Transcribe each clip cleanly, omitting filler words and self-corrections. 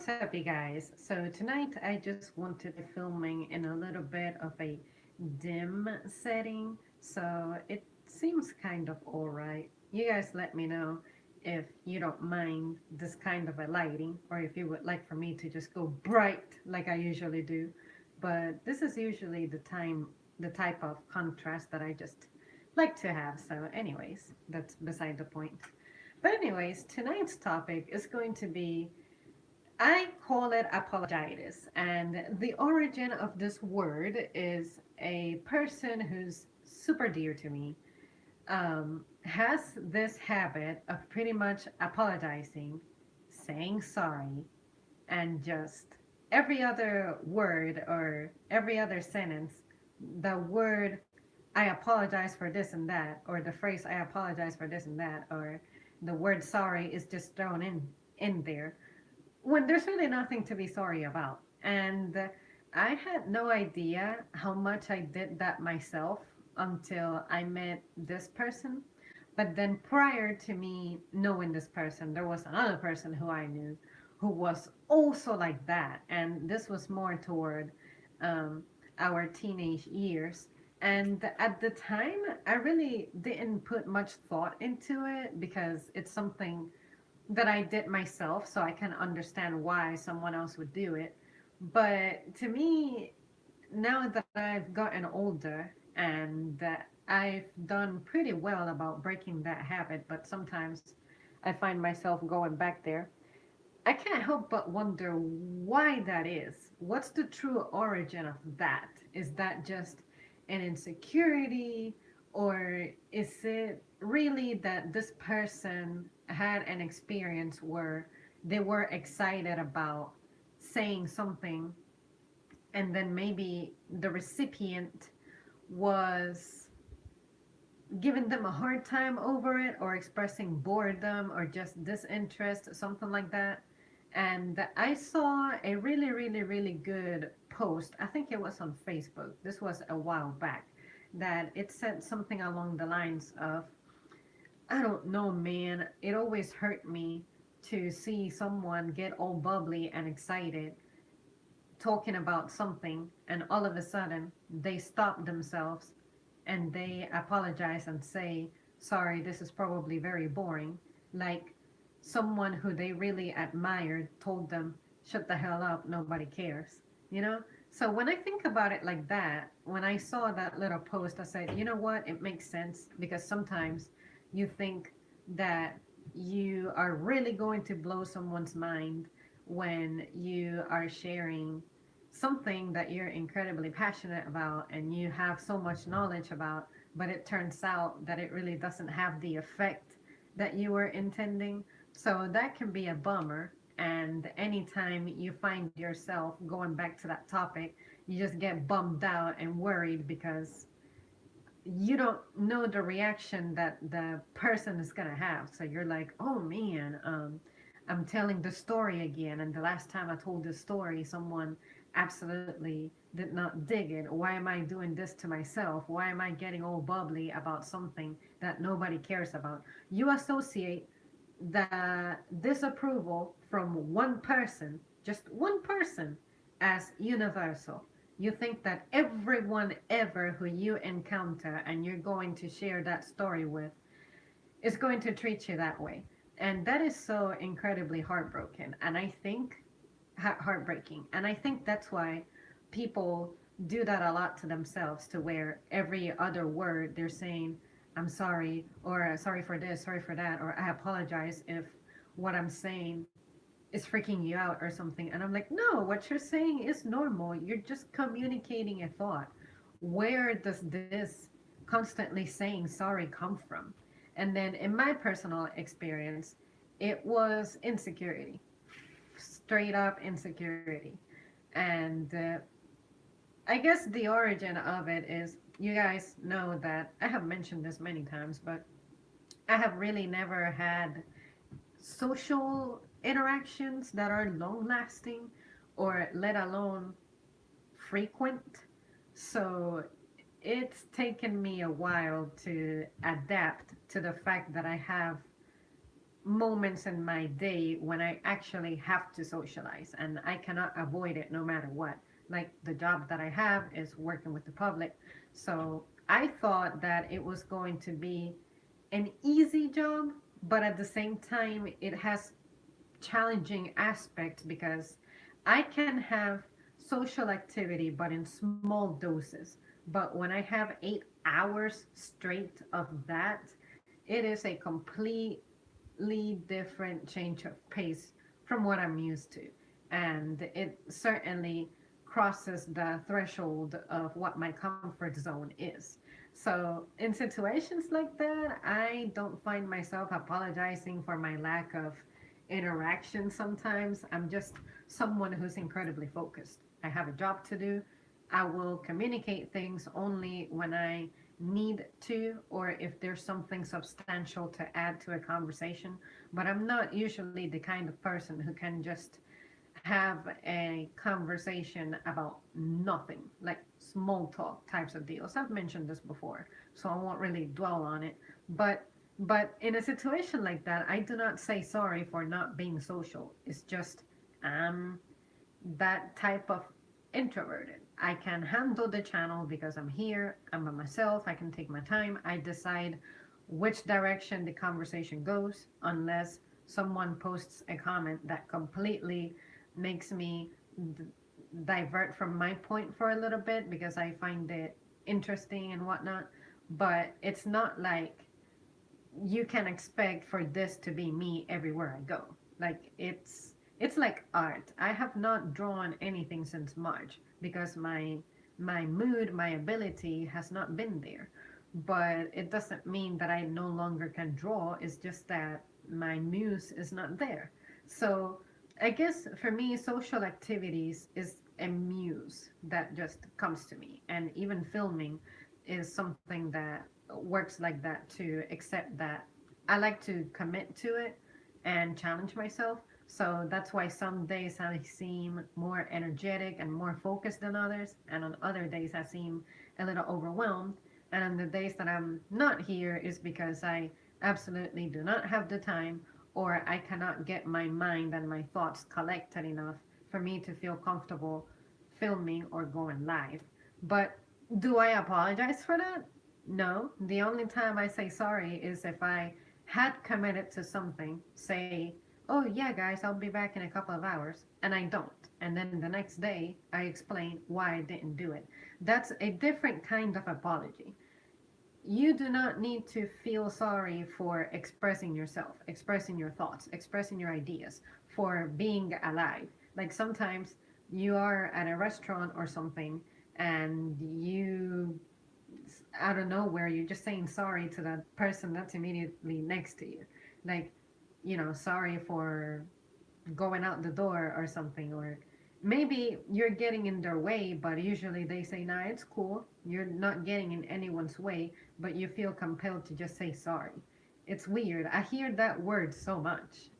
What's up, you guys? So, tonight I just wanted to be filming in a little bit of a dim setting, so it seems kind of alright. You guys let me know if you don't mind this kind of a lighting, or if you would like for me to just go bright like I usually do. But this is usually the type of contrast that I just like to have. So, anyways, that's beside the point. But, anyways, tonight's topic is going to be I call it apologitis. And the origin of this word is a person who's super dear to me has this habit of pretty much apologizing, saying sorry, and just every other word or every other sentence, the word I apologize for this and that, or the phrase I apologize for this and that, or the word sorry is just thrown in there when there's really nothing to be sorry about. And I had no idea how much I did that myself until I met this person. But then prior to me knowing this person, there was another person who I knew who was also like that. And this was more toward um, our teenage years. And at the time, I really didn't put much thought into it because it's something that I did myself, so I can understand why someone else would do it. But to me, now that I've gotten older and that I've done pretty well about breaking that habit, but sometimes I find myself going back there. I can't help but wonder why that is. What's the true origin of that? Is that just an insecurity, or is it really that this person had an experience where they were excited about saying something and then maybe the recipient was giving them a hard time over it or expressing boredom or just disinterest, something like that. And I saw a really, really, really good post. I think it was on Facebook. This was a while back. That it said something along the lines of, I don't know, man. It always hurt me to see someone get all bubbly and excited talking about something, and all of a sudden they stop themselves and they apologize and say, sorry, this is probably very boring. Like someone who they really admired told them, shut the hell up, nobody cares. You know? So when I think about it like that, when I saw that little post, I said, you know what? It makes sense because sometimes you think that you are really going to blow someone's mind when you are sharing something that you're incredibly passionate about and you have so much knowledge about, but it turns out that it really doesn't have the effect that you were intending. So that can be a bummer. And anytime you find yourself going back to that topic, you just get bummed out and worried because you don't know the reaction that the person is going to have. So you're like, oh man, I'm telling the story again. And the last time I told this story, someone absolutely did not dig it. Why am I doing this to myself? Why am I getting all bubbly about something that nobody cares about? You associate the disapproval from one person, just one person, as universal. You think that everyone ever who you encounter and you're going to share that story with is going to treat you that way. And that is so incredibly heartbroken. And I think heartbreaking. And I think that's why people do that a lot to themselves, to where every other word they're saying, I'm sorry, or sorry for this, sorry for that, or I apologize if what I'm saying is freaking you out or something. And I'm like, no, what you're saying is normal. You're just communicating a thought. Where does this constantly saying sorry come from? And then in my personal experience, it was insecurity, straight up insecurity. And I guess the origin of it is, you guys know that I have mentioned this many times, but I have really never had social interactions that are long lasting or let alone frequent. So it's taken me a while to adapt to the fact that I have moments in my day when I actually have to socialize and I cannot avoid it no matter what. Like the job that I have is working with the public. So I thought that it was going to be an easy job, but at the same time, it has challenging aspects because I can have social activity, but in small doses. But when I have 8 hours straight of that, it is a completely different change of pace from what I'm used to. And it certainly crosses the threshold of what my comfort zone is. So, in situations like that, I don't find myself apologizing for my lack of interaction sometimes. I'm just someone who's incredibly focused. I have a job to do. I will communicate things only when I need to or if there's something substantial to add to a conversation. But I'm not usually the kind of person who can just have a conversation about nothing, like small talk types of deals. I've mentioned this before, so I won't really dwell on it. But but in a situation like that, I do not say sorry for not being social. It's just I'm that type of introverted. I can handle the channel because I'm here, I'm by myself, I can take my time. I decide which direction the conversation goes unless someone posts a comment that completely makes me d- divert from my point for a little bit because I find it interesting and whatnot. But it's not like you can expect for this to be me everywhere I go. Like it's like art. I have not drawn anything since March because my mood, my ability has not been there. But it doesn't mean that I no longer can draw. It's just that my muse is not there. So I guess for me, social activities is a muse that just comes to me, and even filming is something that works like that too, except that I like to commit to it and challenge myself. So that's why some days I seem more energetic and more focused than others, and on other days I seem a little overwhelmed. And on the days that I'm not here is because I absolutely do not have the time or I cannot get my mind and my thoughts collected enough for me to feel comfortable filming or going live. But do I apologize for that? No. The only time I say sorry is if I had committed to something, say, oh, yeah, guys, I'll be back in a couple of hours, and I don't. And then the next day, I explain why I didn't do it. That's a different kind of apology. You do not need to feel sorry for expressing yourself, expressing your thoughts, expressing your ideas, for being alive. Like sometimes you are at a restaurant or something and you out of nowhere you're just saying sorry to the person that's immediately next to you, like, sorry for going out the door or something, or maybe you're getting in their way, but usually they say, nah, it's cool, you're not getting in anyone's way, but you feel compelled to just say sorry. It's weird. I hear that word so much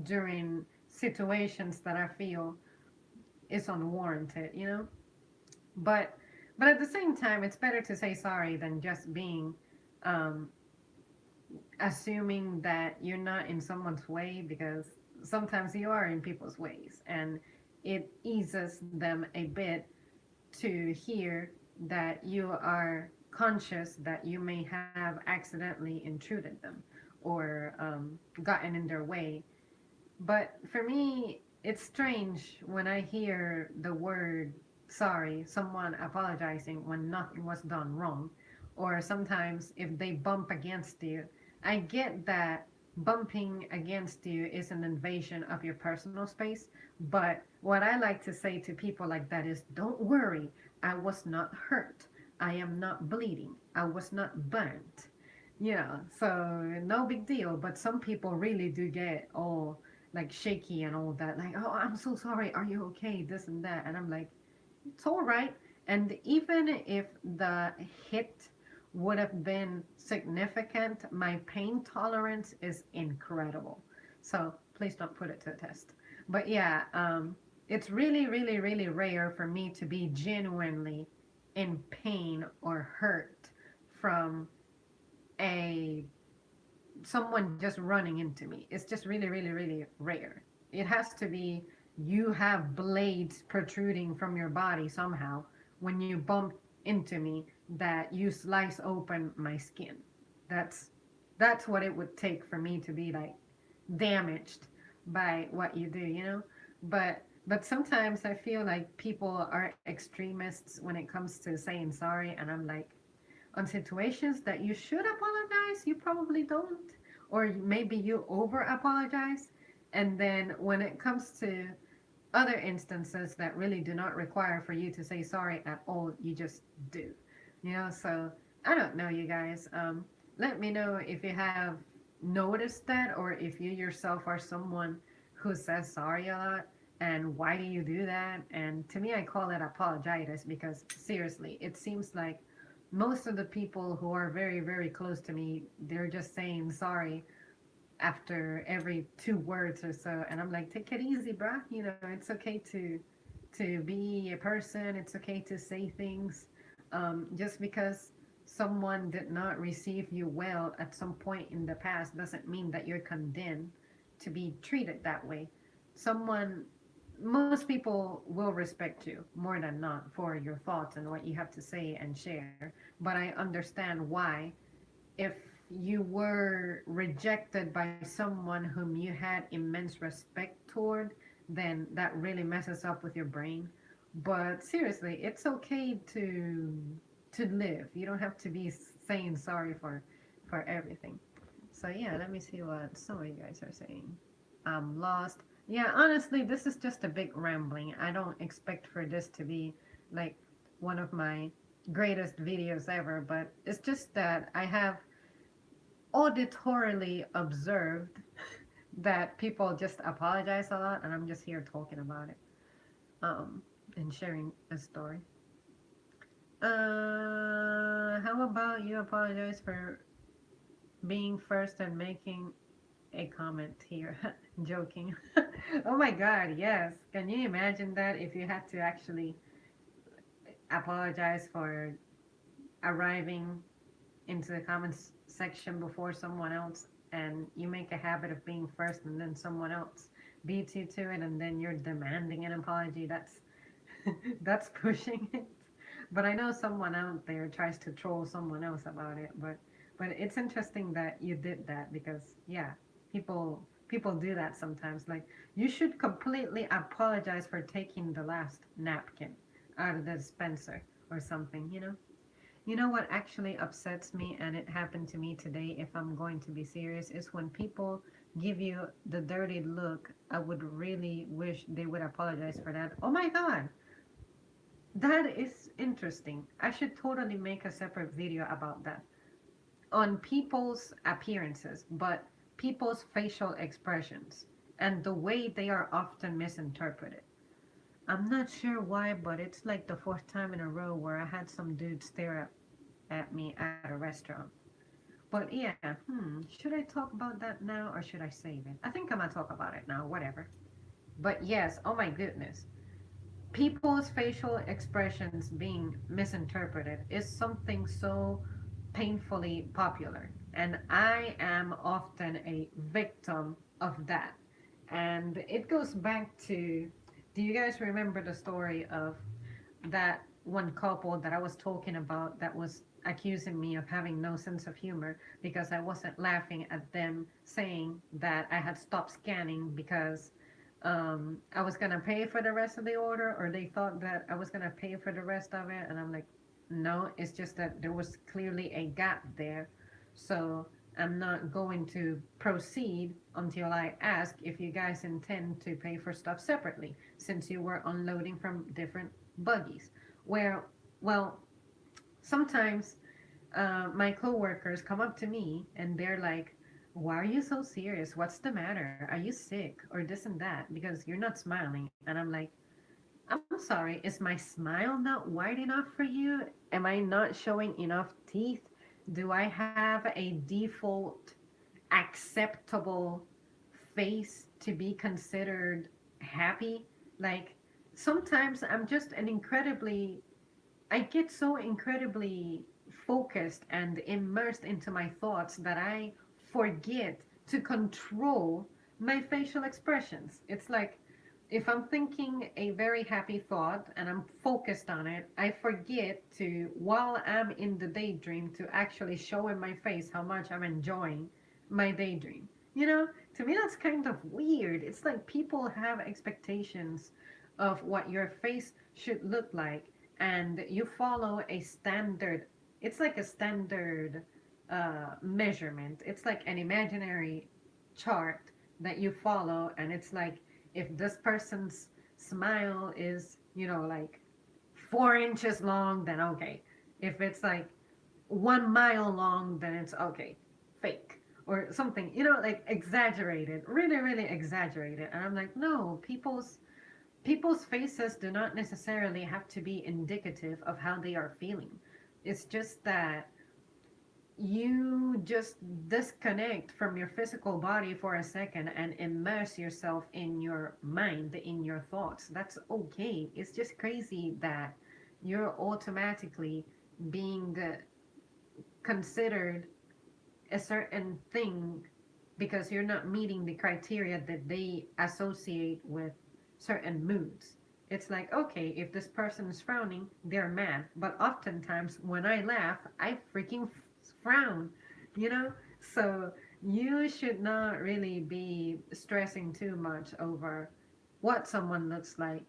during situations that I feel is unwarranted, but but at the same time, it's better to say sorry than just being um, assuming that you're not in someone's way, because sometimes you are in people's ways, and it eases them a bit to hear that you are conscious that you may have accidentally intruded them or gotten in their way. But for me, it's strange when I hear the word sorry, someone apologizing when nothing was done wrong, or sometimes if they bump against you. I get that bumping against you is an invasion of your personal space, but what I like to say to people like that is don't worry, I was not hurt. I am not bleeding. I was not burnt. So no big deal. But some people really do get all like shaky and all that. Like, oh, I'm so sorry. Are you okay? This and that. And I'm like, it's all right. And even if the hit would have been significant, my pain tolerance is incredible. So please don't put it to the test. But yeah, it's really, really, really rare for me to be genuinely in pain or hurt from a someone just running into me. It's just really, really, really rare. It has to be you have blades protruding from your body somehow when you bump into me that you slice open my skin. That's that's what it would take for me to be like damaged by what you do, you know? But sometimes I feel like people are extremists when it comes to saying sorry, and I'm like, on situations that you should apologize, you probably don't. Or maybe you over apologize. And then when it comes to other instances that really do not require for you to say sorry at all, you just do. You know, so I don't know, you guys. Let me know if you have noticed that, or if you yourself are someone who says sorry a lot, and why do you do that? And to me, I call it apologitis because seriously, it seems like most of the people who are very, very close to me, they're just saying sorry after every 2 words or so, and I'm like, take it easy, bruh. You know, it's okay to be a person. It's okay to say things. Just because someone did not receive you well at some point in the past doesn't mean that you're condemned to be treated that way. Someone, most people will respect you more than not for your thoughts and what you have to say and share. But I understand why, if you were rejected by someone whom you had immense respect toward, then that really messes up with your brain. But seriously, it's okay to live. You don't have to be saying sorry for everything. So yeah, let me see what some of you guys are saying. I'm lost. Yeah, honestly, this is just a big rambling. I don't expect for this to be like one of my greatest videos ever, but it's just that I have auditorily observed that people just apologize a lot, and I'm just here talking about it, um, and sharing a story. How about you apologize for being first and making a comment here? Joking. Oh my God, yes. Can you imagine that if you had to actually apologize for arriving into the comments section before someone else, and you make a habit of being first and then someone else beats you to it, and then you're demanding an apology? That's that's pushing it. But I know someone out there tries to troll someone else about it, but it's interesting that you did that, because yeah, people do that sometimes. Like, you should completely apologize for taking the last napkin out of the dispenser or something, you know? You know what actually upsets me, and it happened to me today, if I'm going to be serious, is when people give you the dirty look. I would really wish they would apologize for that. Oh my God, that is interesting. I should totally make a separate video about that. On people's appearances, but people's facial expressions and the way they are often misinterpreted. I'm not sure why, but it's like the fourth time in a row where I had some dude stare at me at a restaurant. But yeah, should I talk about that now or should I save it? I think I'm gonna talk about it now, whatever. But yes, oh my goodness. People's facial expressions being misinterpreted is something so painfully popular. And I am often a victim of that. And it goes back to, do you guys remember the story of that one couple that I was talking about that was accusing me of having no sense of humor because I wasn't laughing at them saying that I had stopped scanning because I was gonna pay for the rest of the order, or they thought that I was gonna pay for the rest of it, and I'm like, no, it's just that there was clearly a gap there, so I'm not going to proceed until I ask if you guys intend to pay for stuff separately, since you were unloading from different buggies. Where, well, sometimes my coworkers come up to me and they're like, "Why are you so serious? What's the matter? Are you sick or this and that? Because you're not smiling." And I'm like, "I'm sorry, is my smile not wide enough for you? Am I not showing enough teeth? Do I have a default acceptable face to be considered happy?" Like, sometimes I'm just an incredibly, I get so incredibly focused and immersed into my thoughts that I forget to control my facial expressions. It's like if I'm thinking a very happy thought and I'm focused on it, I forget to, while I'm in the daydream, to actually show in my face how much I'm enjoying my daydream. You know, to me, that's kind of weird. It's like people have expectations of what your face should look like, and you follow a standard. It's like a standard measurement. It's like an imaginary chart that you follow, and it's like if this person's smile is, like 4 inches long, then okay. If it's like 1 mile long, then it's okay, fake or something, like exaggerated, really, really exaggerated. And I'm like, no, people's faces do not necessarily have to be indicative of how they are feeling. It's just that you just disconnect from your physical body for a second and immerse yourself in your mind, in your thoughts. That's okay. It's just crazy that you're automatically being considered a certain thing because you're not meeting the criteria that they associate with certain moods. It's like, okay, if this person is frowning, they're mad. But oftentimes when I laugh, I freaking frown, you know? So you should not really be stressing too much over what someone looks like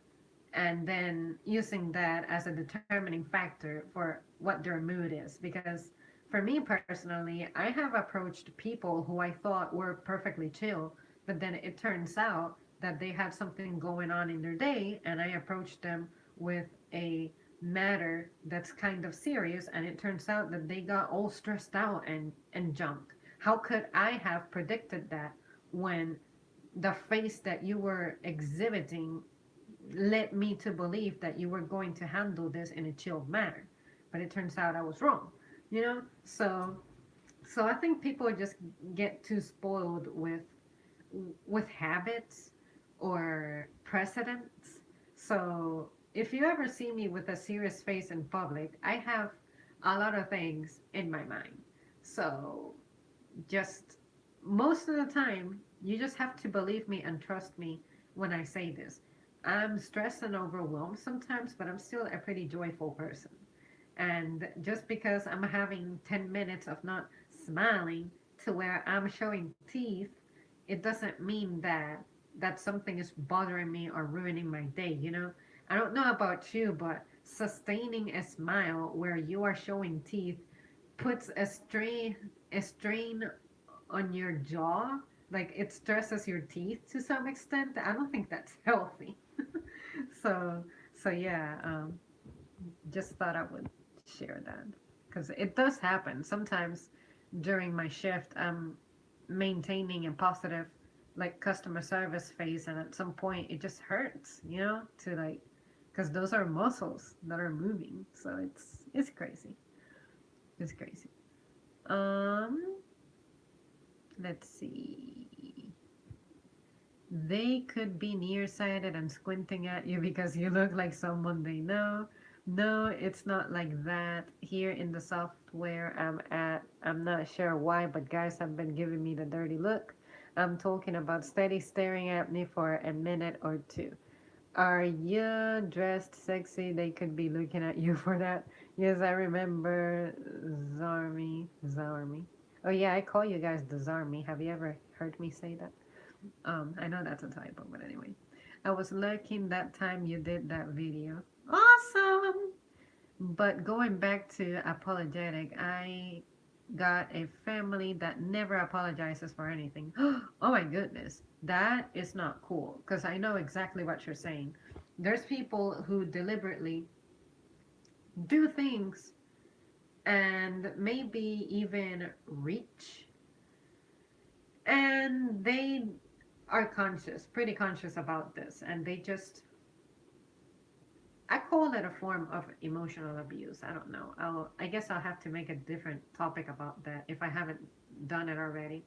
and then using that as a determining factor for what their mood is. Because for me personally, I have approached people who I thought were perfectly chill, but then it turns out that they had something going on in their day, and I approached them with a matter that's kind of serious, and it turns out that they got all stressed out and jumped. How could I have predicted that when the face that you were exhibiting led me to believe that you were going to handle this in a chilled manner? But it turns out I was wrong, you know? So I think people just get too spoiled with habits or precedents. So if you ever see me with a serious face in public, I have a lot of things in my mind. So just most of the time, you just have to believe me and trust me when I say this. I'm stressed and overwhelmed sometimes, but I'm still a pretty joyful person. And just because I'm having 10 minutes of not smiling to where I'm showing teeth, it doesn't mean that something is bothering me or ruining my day, you know? I don't know about you, but sustaining a smile where you are showing teeth puts a strain on your jaw. Like it stresses your teeth to some extent. I don't think that's healthy. So so yeah, just thought I would share that because it does happen sometimes during my shift. I'm maintaining a positive like customer service phase, and at some point it just hurts, to like because those are muscles that are moving. So it's crazy. It's crazy. Um, let's see. They could be nearsighted and squinting at you because you look like someone they know. No, it's not like that. Here in the software I'm at, I'm not sure why, but guys have been giving me the dirty look. I'm talking about steady staring at me for a minute or two. Are you dressed sexy? They could be looking at you for that. Yes, I remember Zarmi. Oh yeah, I call you guys the Zarmi. Have you ever heard me say that? I know that's a typo, but anyway. I was lurking that time you did that video. Awesome! But going back to apologetic, I got a family that never apologizes for anything. Oh my goodness. That is not cool because I know exactly what you're saying. There's people who deliberately do things and maybe even reach, and they are conscious, pretty conscious about this, and they just, I call it a form of emotional abuse. I don't know. I guess I'll have to make a different topic about that if I haven't done it already.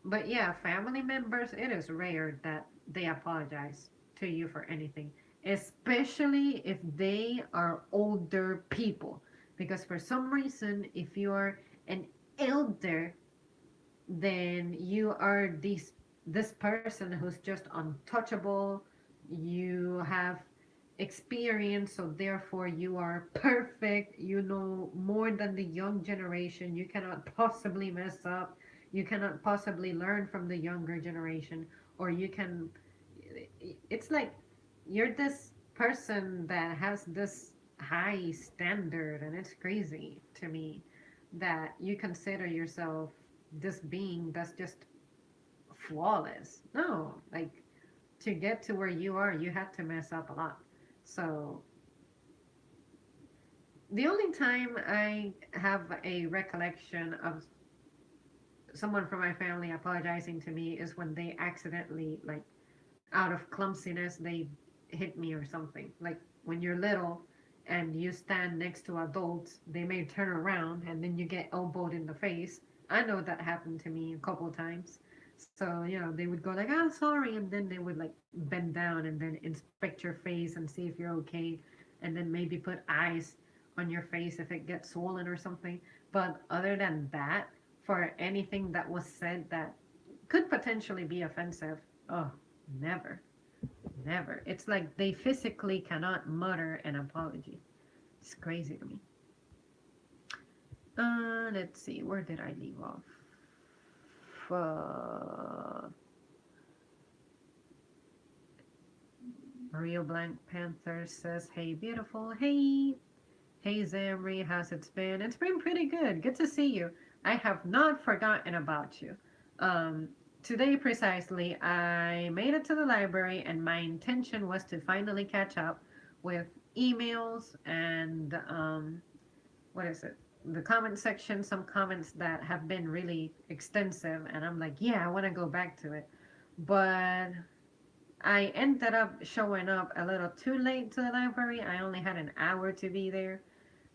But yeah, family members, it is rare that they apologize to you for anything, especially if they are older people. Because for some reason, if you're an elder, then you are this person who's just untouchable. You have experience, so therefore you are perfect. You know more than the young generation. You cannot possibly mess up. You cannot possibly learn from the younger generation, or you can. It's like you're this person that has this high standard, and it's crazy to me that you consider yourself this being that's just flawless. No, like to get to where you are, you had to mess up a lot. So the only time I have a recollection of someone from my family apologizing to me is when they accidentally, like, out of clumsiness, they hit me or something. Like when you're little and you stand next to adults, they may turn around and then you get elbowed in the face. I know that happened to me a couple times. So, they would go like, "I'm sorry," and then they would like bend down and then inspect your face and see if you're okay, and then maybe put ice on your face if it gets swollen or something. But other than that, for anything that was said that could potentially be offensive, oh, never. Never. It's like they physically cannot mutter an apology. It's crazy to me. Let's see. Where did I leave off? Rio Blank Panther says, "Hey, beautiful. Hey. Hey, Zamri. How's it been? It's been pretty good. Good to see you. I have not forgotten about you. Um, Today, precisely, I made it to the library, and my intention was to finally catch up with emails and what is it? The comment section, some comments that have been really extensive, and I'm like, yeah, I want to go back to it. But I ended up showing up a little too late to the library. I only had an hour to be there.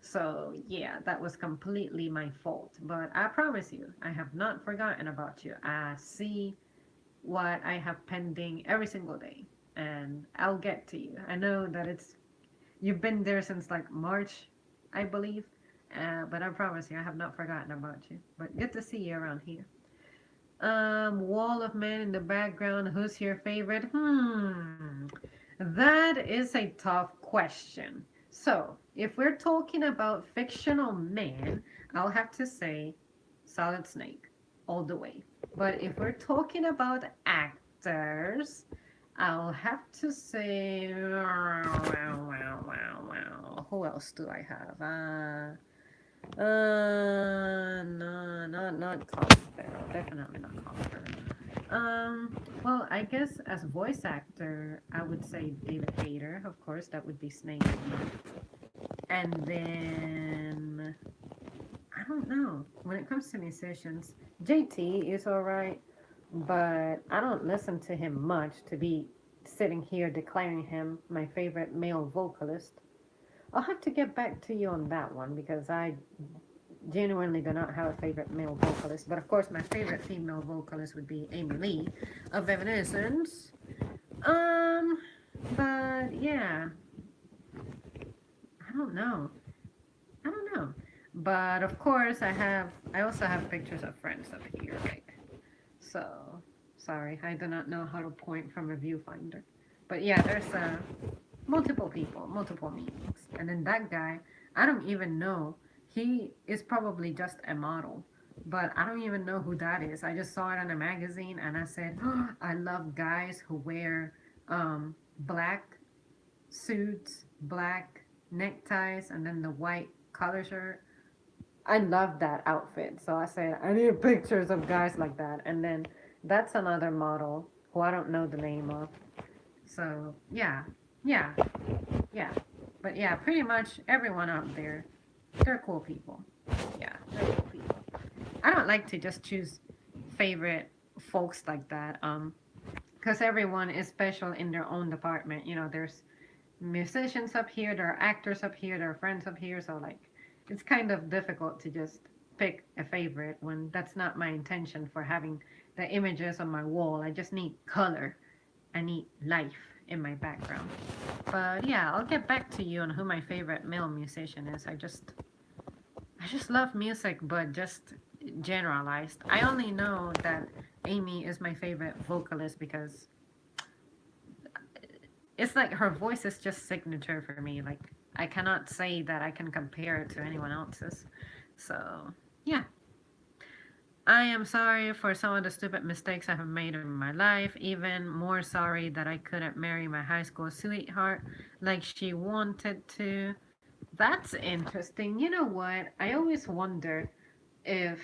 So, yeah, that was completely my fault. But I promise you, I have not forgotten about you. I see what I have pending every single day, and I'll get to you. I know that you've been there since like March, I believe, but I promise you, I have not forgotten about you. But good to see you around here. Wall of Men in the background. Who's your favorite? That is a tough question. So, if we're talking about fictional men, I'll have to say Solid Snake all the way. But if we're talking about actors, I'll have to say, who else do I have? No, not Colin Farrell. Definitely not Colin Farrell. Well, I guess as voice actor, I would say David Hayter. Of course, that would be Snake. And then I don't know. When it comes to musicians, JT is alright, but I don't listen to him much to be sitting here declaring him my favorite male vocalist. I'll have to get back to you on that one because I genuinely do not have a favorite male vocalist. But of course, my favorite female vocalist would be Amy Lee of Evanescence. Um, but yeah, I don't know. I don't know. But of course, I also have pictures of friends up here, like, so sorry, I do not know how to point from a viewfinder. But yeah, there's multiple people, multiple meanings. And then that guy, I don't even know. He is probably just a model, but I don't even know who that is. I just saw it on a magazine and I said, oh, I love guys who wear black suits, black neckties, and then the white collar shirt. I love that outfit. So I said, I need pictures of guys like that. And then that's another model who I don't know the name of. So yeah, yeah, yeah. But yeah, pretty much everyone out there, they're cool people. Yeah, they're cool people. I don't like to just choose favorite folks like that. Because everyone is special in their own department. There's musicians up here, there are actors up here, there are friends up here. So like, it's kind of difficult to just pick a favorite when that's not my intention for having the images on my wall. I just need color. I need life in my background. But yeah, I'll get back to you on who my favorite male musician is. I just love music, but just generalized. I only know that Amy is my favorite vocalist because it's like her voice is just signature for me. Like I cannot say that I can compare it to anyone else's. So yeah, I am sorry for some of the stupid mistakes I have made in my life. Even more sorry that I couldn't marry my high school sweetheart like she wanted to. That's interesting. You know what? I always wondered if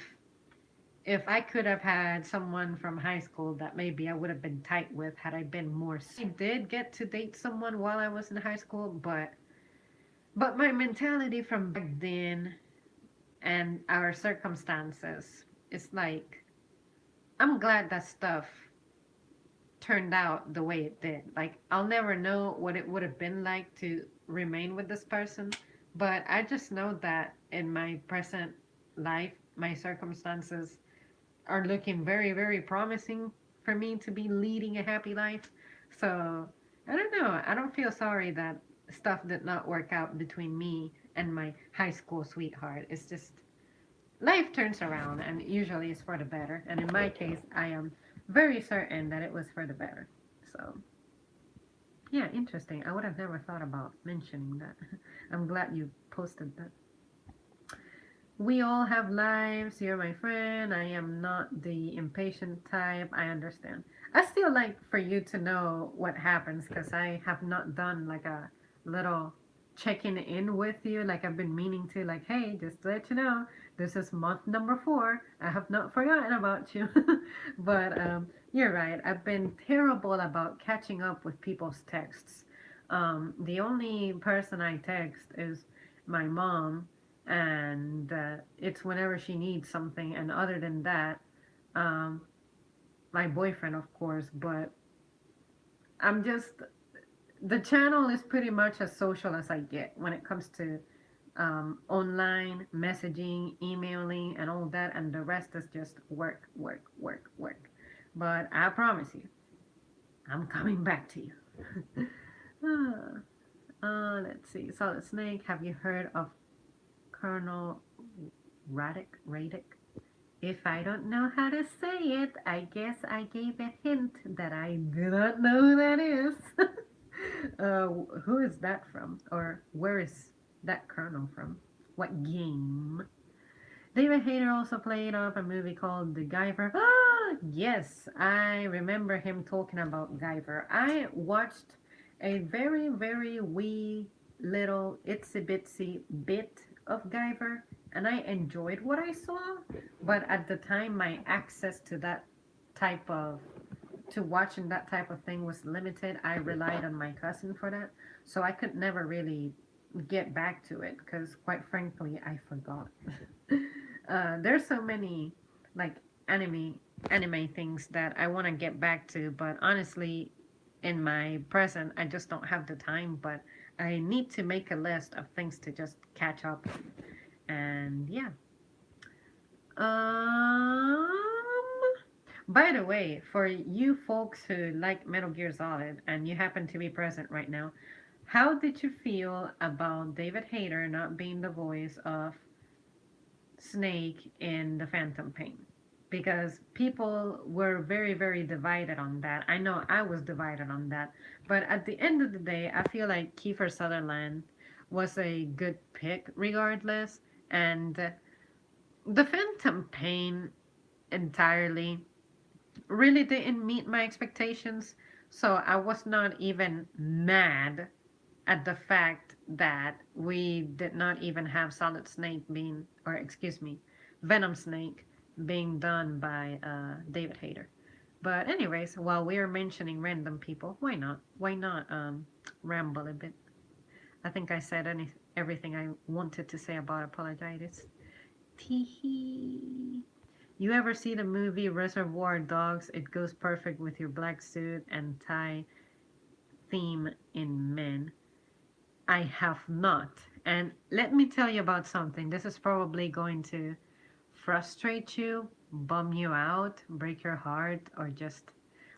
I could have had someone from high school that maybe I would have been tight with had I been more. I did get to date someone while I was in high school, but my mentality from back then and our circumstances, it's like I'm glad that stuff turned out the way it did. Like I'll never know what it would have been like to remain with this person, but I just know that in my present life, my circumstances are looking very, very promising for me to be leading a happy life. So I don't know. I don't feel sorry that stuff did not work out between me and my high school sweetheart. It's just life turns around, and usually it's for the better. And in my case, I am very certain that it was for the better. So yeah, interesting. I would have never thought about mentioning that. I'm glad you posted that. We all have lives. You're my friend. I am not the impatient type. I understand. I still like for you to know what happens because I have not done like a little checking in with you like I've been meaning to. Like, hey, just to let you know, this is month number 4. I have not forgotten about you. But you're right. I've been terrible about catching up with people's texts. The only person I text is my mom, and it's whenever she needs something. And other than that, um, my boyfriend, of course. But I'm just the channel is pretty much as social as I get when it comes to online messaging, emailing, and all that. And the rest is just work, work, work, work. But I promise you, I'm coming back to you. Let's see. Solid Snake. Have you heard of Colonel Radic? If I don't know how to say it, I guess I gave a hint that I do not know who that is. Who is that from? Or where is that Colonel from? What game? David Hayter also played up a movie called The Guyver. Ah, yes, I remember him talking about Guyver. I watched a very, very wee little itsy bitsy bit of Guyver, and I enjoyed what I saw. But at the time, my access to that type of to watching that type of thing was limited. I relied on my cousin for that, so I could never really get back to it because, quite frankly, I forgot. There's so many like anime anime things that I want to get back to, but honestly, in my present, I just don't have the time. But I need to make a list of things to just catch up on. And yeah. Um. By the way, for you folks who like Metal Gear Solid and you happen to be present right now, how did you feel about David Hayter not being the voice of Snake in The Phantom Pain? Because people were very, very divided on that. I know I was divided on that. But at the end of the day, I feel like Kiefer Sutherland was a good pick regardless. And The Phantom Pain entirely really didn't meet my expectations. So I was not even mad at the fact that we did not even have Solid Snake being, or excuse me, Venom Snake being done by David Hayter. But anyways, while we are mentioning random people, why not? Why not ramble a bit? I think I said everything I wanted to say about apologitis. Teehee. You ever see the movie Reservoir Dogs? It goes perfect with your black suit and tie theme in men. I have not. And let me tell you about something. This is probably going to frustrate you, bum you out, break your heart, or just.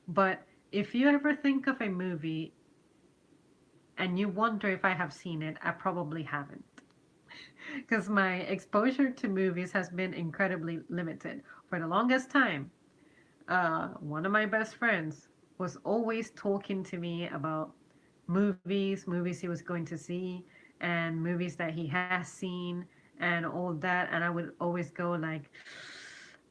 But if you ever think of a movie and you wonder if I have seen it, I probably haven't. because my exposure to movies has been incredibly limited. For the longest time, one of my best friends was always talking to me about movies he was going to see, and movies that he has seen, and all that. And I would always go like,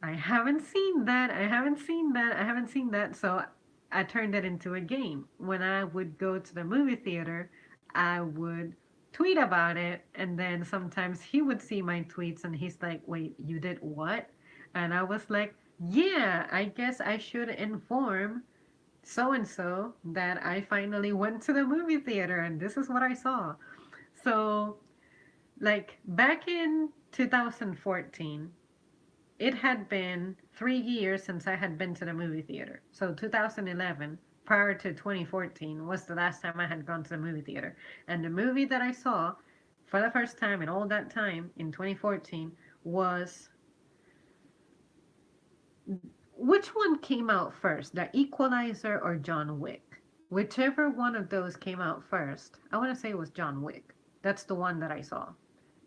I haven't seen that. I haven't seen that. I haven't seen that. So I turned it into a game. When I would go to the movie theater, I would tweet about it. And then sometimes he would see my tweets and he's like, wait, you did what? And I was like, yeah, I guess I should inform so and so that I finally went to the movie theater and this is what I saw. So, like back in 2014, it had been 3 years since I had been to the movie theater. So 2011, prior to 2014, was the last time I had gone to the movie theater. And the movie that I saw for the first time in all that time in 2014 was, which one came out first, The Equalizer or John Wick? Whichever one of those came out first, I want to say it was John Wick. That's the one that I saw.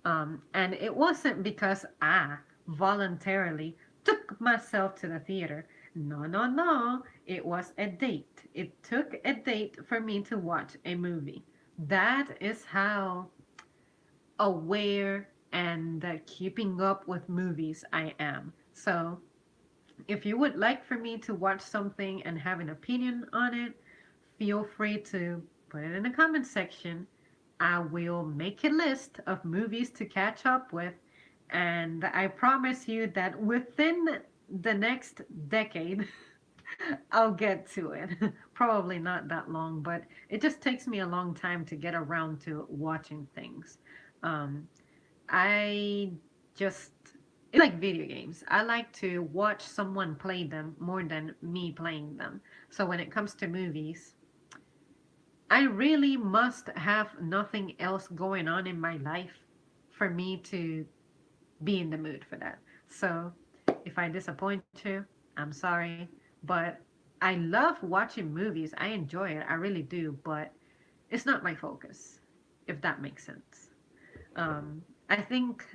And it wasn't because I voluntarily took myself to the theater. No, no, no. It was a date. It took a date for me to watch a movie. That is how aware and keeping up with movies I am. So, if you would like for me to watch something and have an opinion on it, feel free to put it in the comment section. I will make a list of movies to catch up with, and I promise you that within the next decade, I'll get to it. Probably not that long, but it just takes me a long time to get around to watching things. Um, I just, it's like video games. I like to watch someone play them more than me playing them. So when it comes to movies, I really must have nothing else going on in my life for me to be in the mood for that. So if I disappoint you, I'm sorry. But I love watching movies. I enjoy it. I really do. But it's not my focus, if that makes sense. I think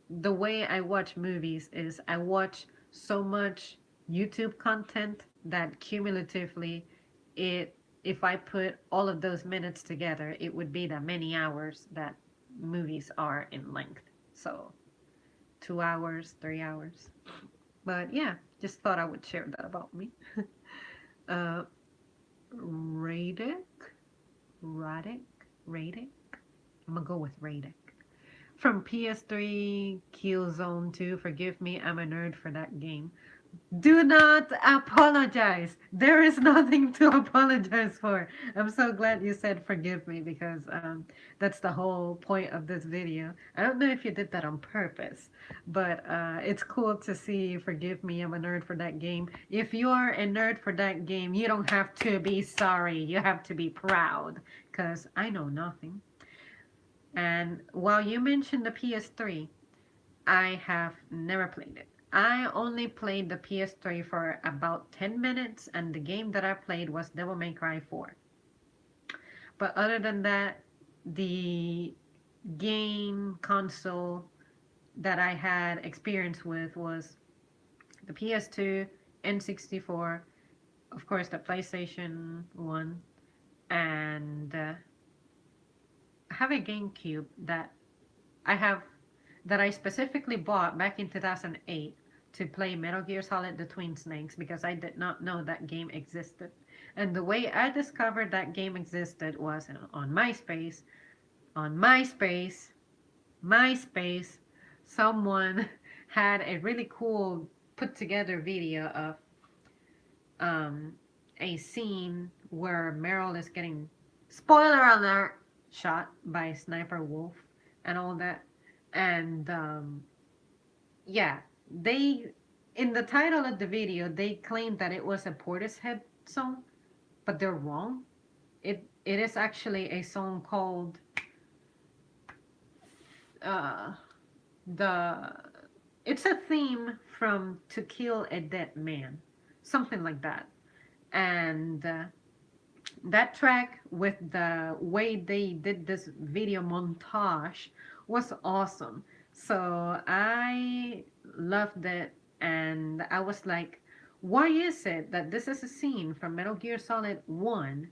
the way I watch movies is I watch so much YouTube content that cumulatively it if I put all of those minutes together, it would be the many hours that movies are in length. So 2 hours, 3 hours. But yeah, just thought I would share that about me. uh, Radic, Radic, Radic. I'm gonna go with Radic. From PS3, Killzone 2. Forgive me, I'm a nerd for that game. Do not apologize. There is nothing to apologize for. I'm so glad you said forgive me because that's the whole point of this video. I don't know if you did that on purpose, but it's cool to see forgive me. I'm a nerd for that game. If you are a nerd for that game, you don't have to be sorry. You have to be proud because I know nothing. And while you mentioned the PS3, I have never played it. I only played the PS3 for about 10 minutes, and the game that I played was Devil May Cry 4. But other than that, the game console that I had experience with was the PS2, N64, of course, the PlayStation 1, and I have a GameCube I have that I specifically bought back in 2008 to play Metal Gear Solid The Twin Snakes because I did not know that game existed. And the way I discovered that game existed was on MySpace. On MySpace, someone had a really cool put together video of um, a scene where Meryl is getting, spoiler alert, shot by Sniper Wolf and all that. And yeah, they in the title of the video they claimed that it was a Portishead song, but they're wrong. It is actually a song called uh the it's a theme from To Kill a Dead Man, something like that. And that track with the way they did this video montage was awesome. So I loved it, and I was like, why is it that this is a scene from Metal Gear Solid 1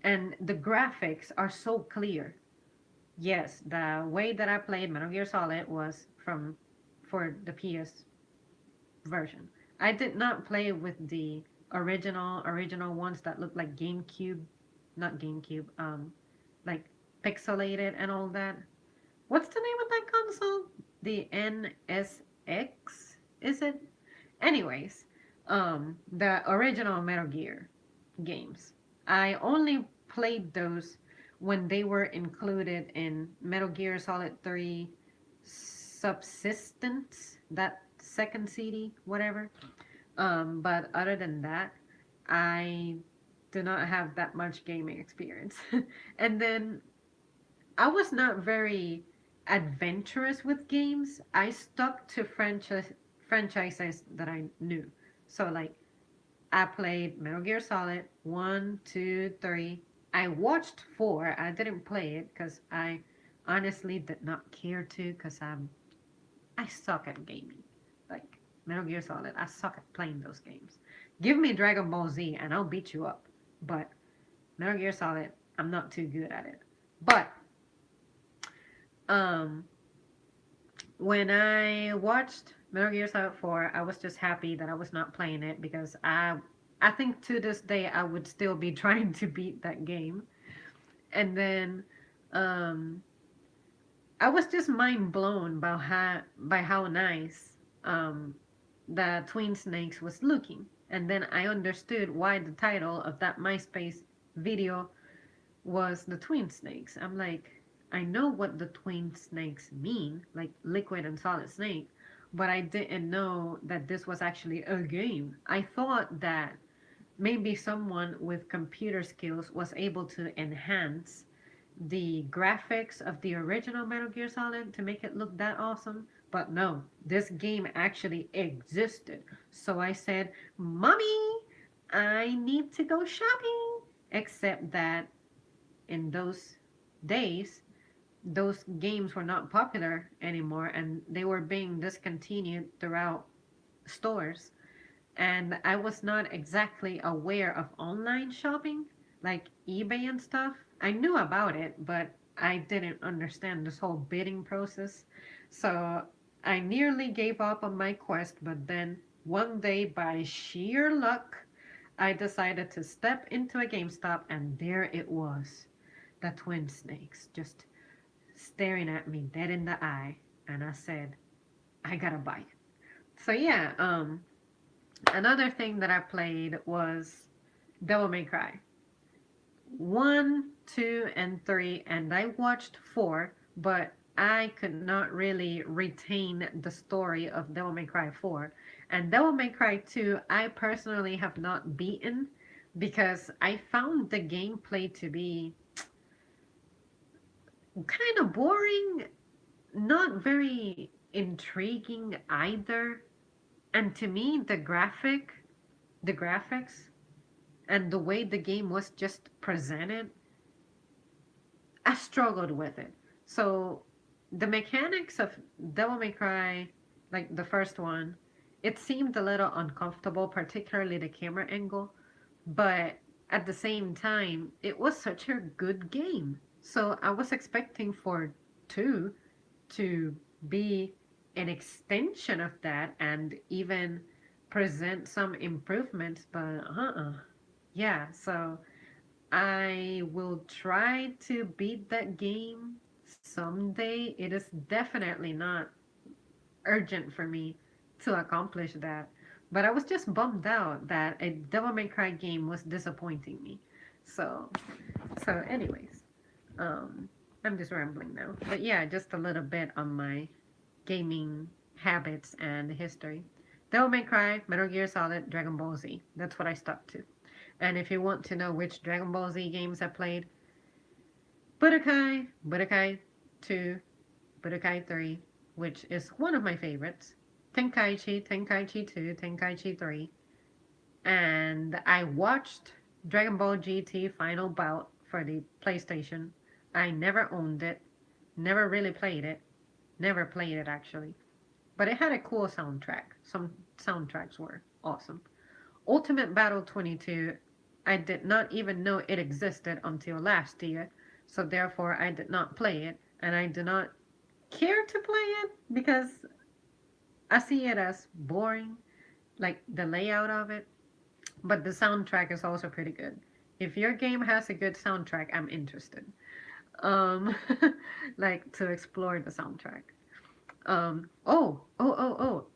and the graphics are so clear? Yes, the way that I played Metal Gear Solid was from for the PS version. I did not play with the original ones that look like GameCube, not GameCube, like pixelated and all that. What's the name of that console? The NSX, is it? Anyways, the original Metal Gear games. I only played those when they were included in Metal Gear Solid 3 Subsistence, that second CD, whatever. But other than that, I do not have that much gaming experience. And then I was not very adventurous with games. I stuck to franchises that I knew. So like I played Metal Gear Solid 1, 2, 3. I watched 4. I didn't play it because I honestly did not care to because I suck at gaming. Like Metal Gear Solid, I suck at playing those games. Give me Dragon Ball Z and I'll beat you up. But Metal Gear Solid, I'm not too good at it. But um when I watched Metal Gear Solid 4, I was just happy that I was not playing it because I think to this day I would still be trying to beat that game. And then um I was just mind blown by how nice the Twin Snakes was looking. And then I understood why the title of that MySpace video was the Twin Snakes. I'm like, I know what the Twin Snakes mean, like liquid and solid snake, but I didn't know that this was actually a game. I thought that maybe someone with computer skills was able to enhance the graphics of the original Metal Gear Solid to make it look that awesome. But no, this game actually existed. So I said, Mommy, I need to go shopping. Except that in those days, those games were not popular anymore and they were being discontinued throughout stores. And I was not exactly aware of online shopping, like eBay and stuff. I knew about it, but I didn't understand this whole bidding process. So I nearly gave up on my quest, but then one day, by sheer luck, I decided to step into a GameStop, and there it was, the Twin Snakes, just staring at me dead in the eye. And I said, I gotta buy it. So yeah, another thing that I played was Devil May Cry 1, 2, and 3, and I watched 4, but I could not really retain the story of Devil May Cry 4. And Devil May Cry 2, I personally have not beaten because I found the gameplay to be kind of boring, not very intriguing either. And to me, the graphics, and the way the game was just presented, I struggled with it. So the mechanics of Devil May Cry, like the first one, it seemed a little uncomfortable, particularly the camera angle. But at the same time, it was such a good game. So I was expecting for two to be an extension of that and even present some improvements, but yeah, so I will try to beat that game someday. It is definitely not urgent for me to accomplish that. But I was just bummed out that a Devil May Cry game was disappointing me. So, anyways, um, I'm just rambling now. But yeah, just a little bit on my gaming habits and history. Devil May Cry, Metal Gear Solid, Dragon Ball Z. That's what I stuck to. And if you want to know which Dragon Ball Z games I played, Budokai 2, Budokai 3, which is one of my favorites, Tenkaichi 2, Tenkaichi 3, and I watched Dragon Ball GT Final Bout for the PlayStation. I never owned it, never really played it, Never played it actually. But it had a cool soundtrack. Some soundtracks were awesome. Ultimate Battle 22, I did not even know it existed until last year, so therefore I did not play it, and I do not care to play it because I see it as boring, like the layout of it. But the soundtrack is also pretty good. If your game has a good soundtrack, I'm interested. Um, like to explore the soundtrack.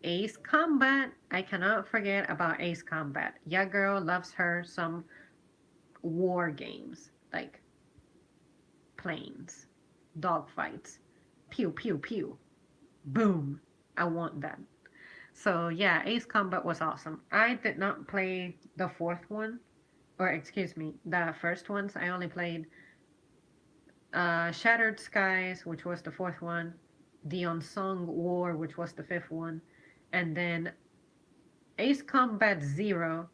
Ace Combat. I cannot forget about Ace Combat. Yeah, girl loves her some war games like planes, dogfights, pew pew pew, boom. I want that. So yeah, Ace Combat was awesome. I did not play the fourth one, or excuse me, the first ones. I only played Shattered Skies, which was the fourth one, The Unsung War, which was the fifth one, and then Ace Combat Zero.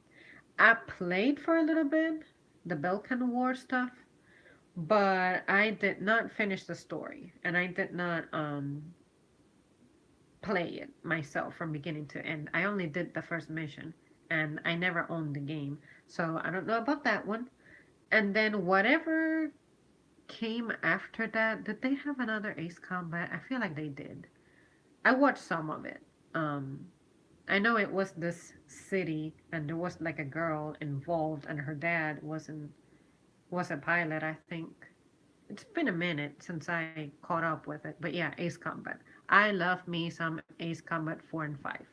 I played for a little bit, the Balkan War stuff, but I did not finish the story, and I did not play it myself from beginning to end. I only did the first mission, and I never owned the game, so I don't know about that one. And then whatever came after that, did they have another Ace Combat? I feel like they did. I watched some of it. Um, I know it was this city, and there was like a girl involved, and her dad was a pilot, I think. It's been a minute since I caught up with it, but yeah, Ace Combat. I love me some Ace Combat 4 and 5.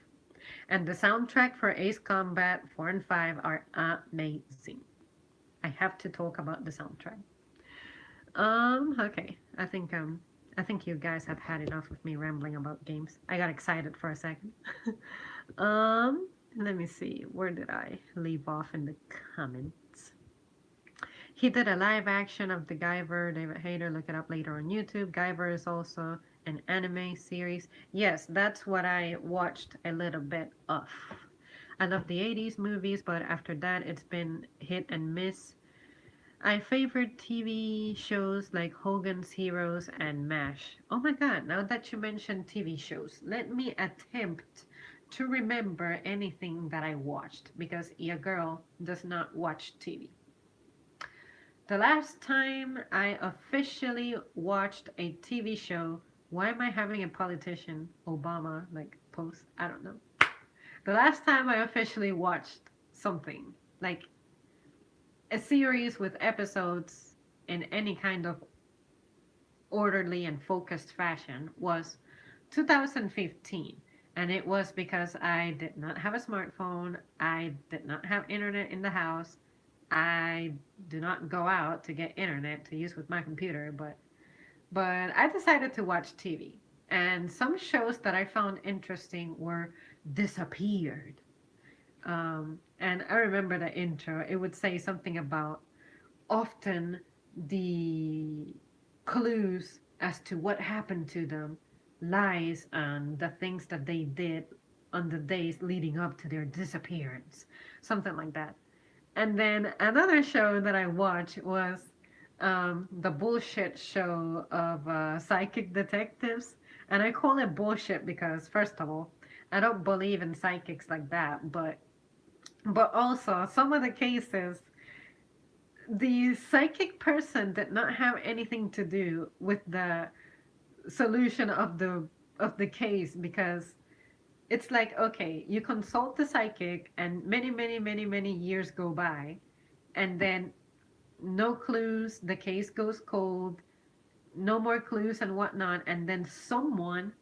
And the soundtrack for Ace Combat 4 and 5 are amazing. I have to talk about the soundtrack. Okay. I think you guys have had enough of me rambling about games. I got excited for a second. Let me see. Where did I leave off in the comments? He did a live action of the Guyver, David Hayter. Look it up later on YouTube. Guyver is also an anime series. Yes, that's what I watched a little bit of. I love the 80s movies, but after that, it's been hit and miss. I favored TV shows like Hogan's Heroes and MASH. Oh my god, now that you mentioned TV shows, let me attempt to remember anything that I watched because your girl does not watch TV. The last time I officially watched a TV show, why am I having a politician, Obama, like post? I don't know. The last time I officially watched something, like a series with episodes in any kind of orderly and focused fashion, was 2015. And it was because I did not have a smartphone, I did not have internet in the house, I do not go out to get internet to use with my computer, but I decided to watch TV. And some shows that I found interesting were Disappeared. And I remember the intro. It would say something about often the clues as to what happened to them lies on the things that they did on the days leading up to their disappearance. Something like that. And then another show that I watched was the bullshit show of psychic detectives. And I call it bullshit because, first of all, I don't believe in psychics like that. But also, some of the cases, the psychic person did not have anything to do with the solution of the case because it's like, okay, you consult the psychic and many years go by, and then no clues, the case goes cold, no more clues and whatnot, and then someone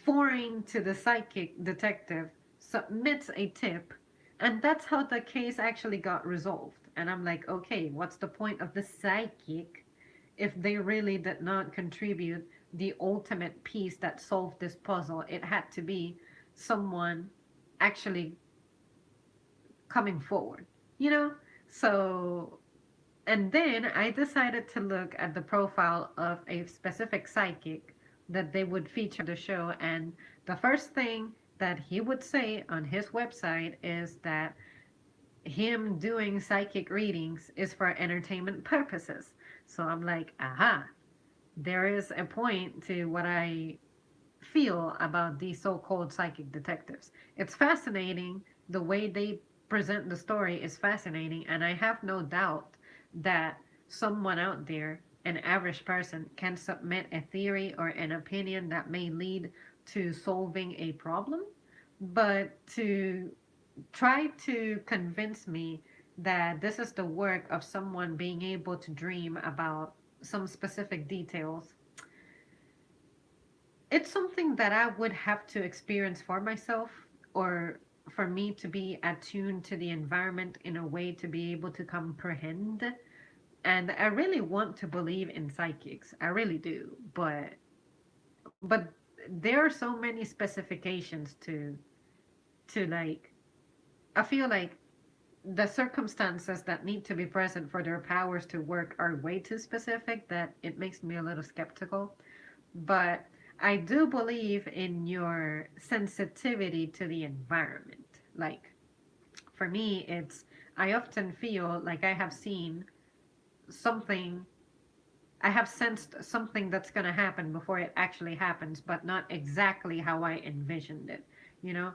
foreign to the psychic detective submits a tip, and that's how the case actually got resolved. And I'm like, okay, what's the point of the psychic if they really did not contribute the ultimate piece that solved this puzzle? It had to be someone actually coming forward, you know? So, and then I decided to look at the profile of a specific psychic that they would feature the show. And the first thing that he would say on his website is that him doing psychic readings is for entertainment purposes. So I'm like, aha, there is a point to what I feel about these so-called psychic detectives. It's fascinating. The way they present the story is fascinating, and I have no doubt that someone out there, an average person, can submit a theory or an opinion that may lead to solving a problem. But to try to convince me that this is the work of someone being able to dream about some specific details, it's something that I would have to experience for myself, or for me to be attuned to the environment in a way to be able to comprehend. And I really want to believe in psychics. I really do. But there are so many specifications to like, I feel like the circumstances that need to be present for their powers to work are way too specific that it makes me a little skeptical. But I do believe in your sensitivity to the environment. Like, for me, it's, I often feel like I have seen something, I have sensed something that's going to happen before it actually happens, but not exactly how I envisioned it, you know?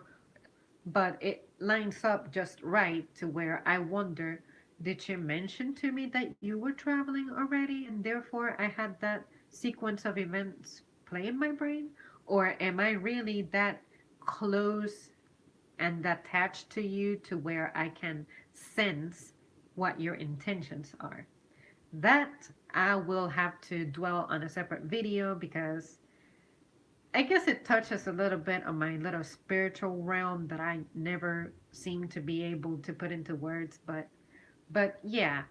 But it lines up just right to where I wonder, did you mention to me that you were traveling already and therefore I had that sequence of events play in my brain? Or am I really that close and attached to you to where I can sense what your intentions are? That I will have to dwell on a separate video, because I guess it touches a little bit on my little spiritual realm that I never seem to be able to put into words. But yeah,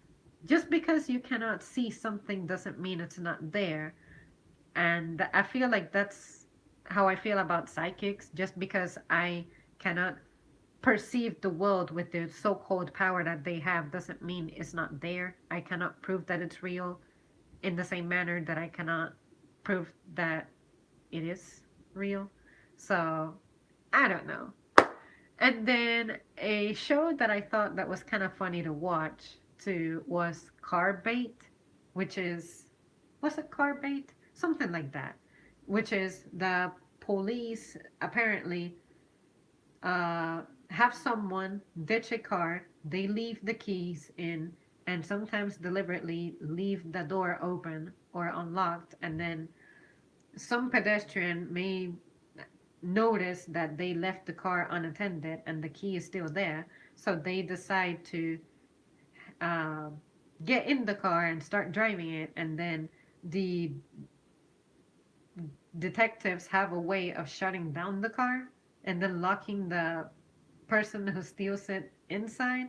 just because you cannot see something doesn't mean it's not there. And I feel like that's how I feel about psychics. Just because I cannot perceive the world with the so-called power that they have doesn't mean it's not there. I cannot prove that it's real in the same manner that I cannot prove that it is real. So I don't know. And then a show that I thought that was kind of funny to watch too was Car Bait, which is, was it Car Bait? Something like that. Which is the police apparently have someone ditch a car, they leave the keys in, and sometimes deliberately leave the door open or unlocked, and then some pedestrian may notice that they left the car unattended and the key is still there, so they decide to uh, get in the car and start driving it, and then the detectives have a way of shutting down the car and then locking the person who steals it inside.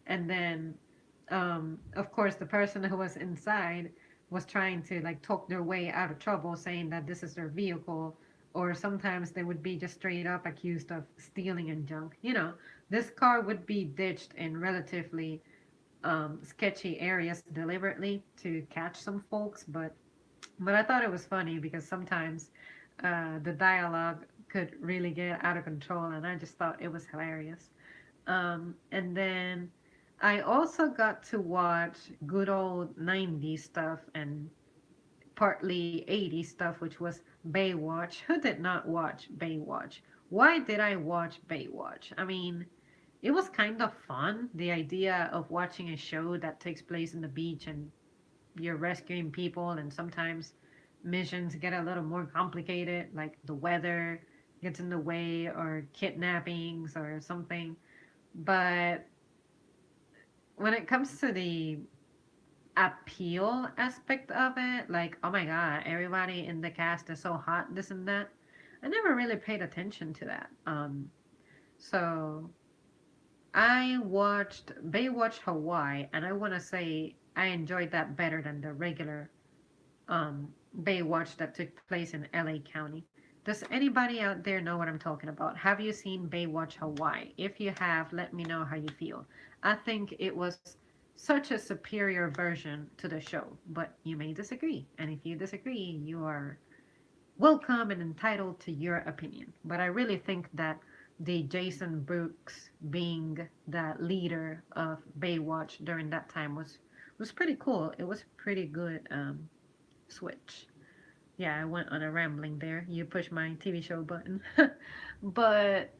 And then of course the person who was inside was trying to like talk their way out of trouble, saying that this is their vehicle, or sometimes they would be just straight up accused of stealing and junk. This car would be ditched in relatively sketchy areas deliberately to catch some folks. But I thought it was funny because sometimes the dialogue could really get out of control, and I just thought it was hilarious. And then I also got to watch good old 90s stuff and partly 80s stuff, which was Baywatch. Who did not watch Baywatch? Why did I watch Baywatch? I mean, it was kind of fun. The idea of watching a show that takes place in the beach and you're rescuing people, and sometimes missions get a little more complicated, like the weather gets in the way or kidnappings or something. But when it comes to the appeal aspect of it, like, oh my god, everybody in the cast is so hot, this and that, I never really paid attention to that. So I watched Baywatch Hawaii, and I want to say I enjoyed that better than the regular um, Baywatch that took place in LA County. Does anybody out there know what I'm talking about? Have you seen Baywatch Hawaii? If you have, let me know how you feel. I think it was such a superior version to the show, but you may disagree. And if you disagree, you are welcome and entitled to your opinion. But I really think that the Jason Brooks being the leader of Baywatch during that time was pretty cool. It was pretty good switch. Yeah, I went on a rambling there. You push my TV show button. But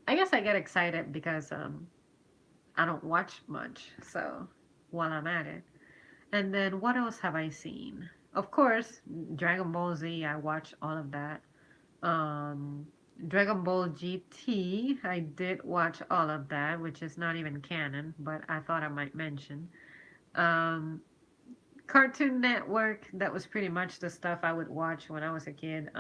I guess I get excited because I don't watch much. So while I'm at it. And then what else have I seen? Of course, Dragon Ball Z, I watched all of that. Um, Dragon Ball GT, I did watch all of that, which is not even canon, but I thought I might mention. Um, Cartoon Network, that was pretty much the stuff I would watch when I was a kid.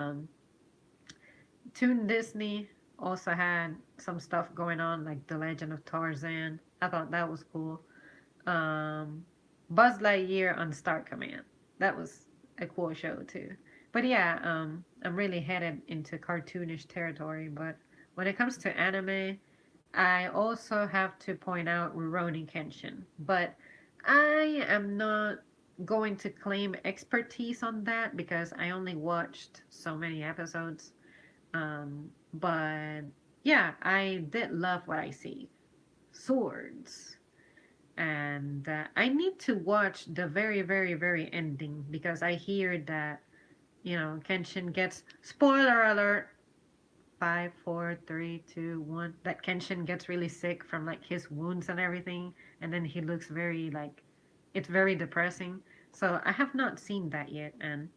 Toon Disney also had some stuff going on, like The Legend of Tarzan. I thought that was cool. Um, Buzz Lightyear on Star Command. That was a cool show too. But yeah, I'm really headed into cartoonish territory. But when it comes to anime, I also have to point out Rurouni Kenshin. But I am not going to claim expertise on that because I only watched so many episodes. But yeah, I did love what I see. Swords. And I need to watch the very, very, very ending because I hear that, Kenshin gets, spoiler alert, five, four, three, two, one, that Kenshin gets really sick from like his wounds and everything. And then he looks very, like, it's very depressing. So I have not seen that yet. And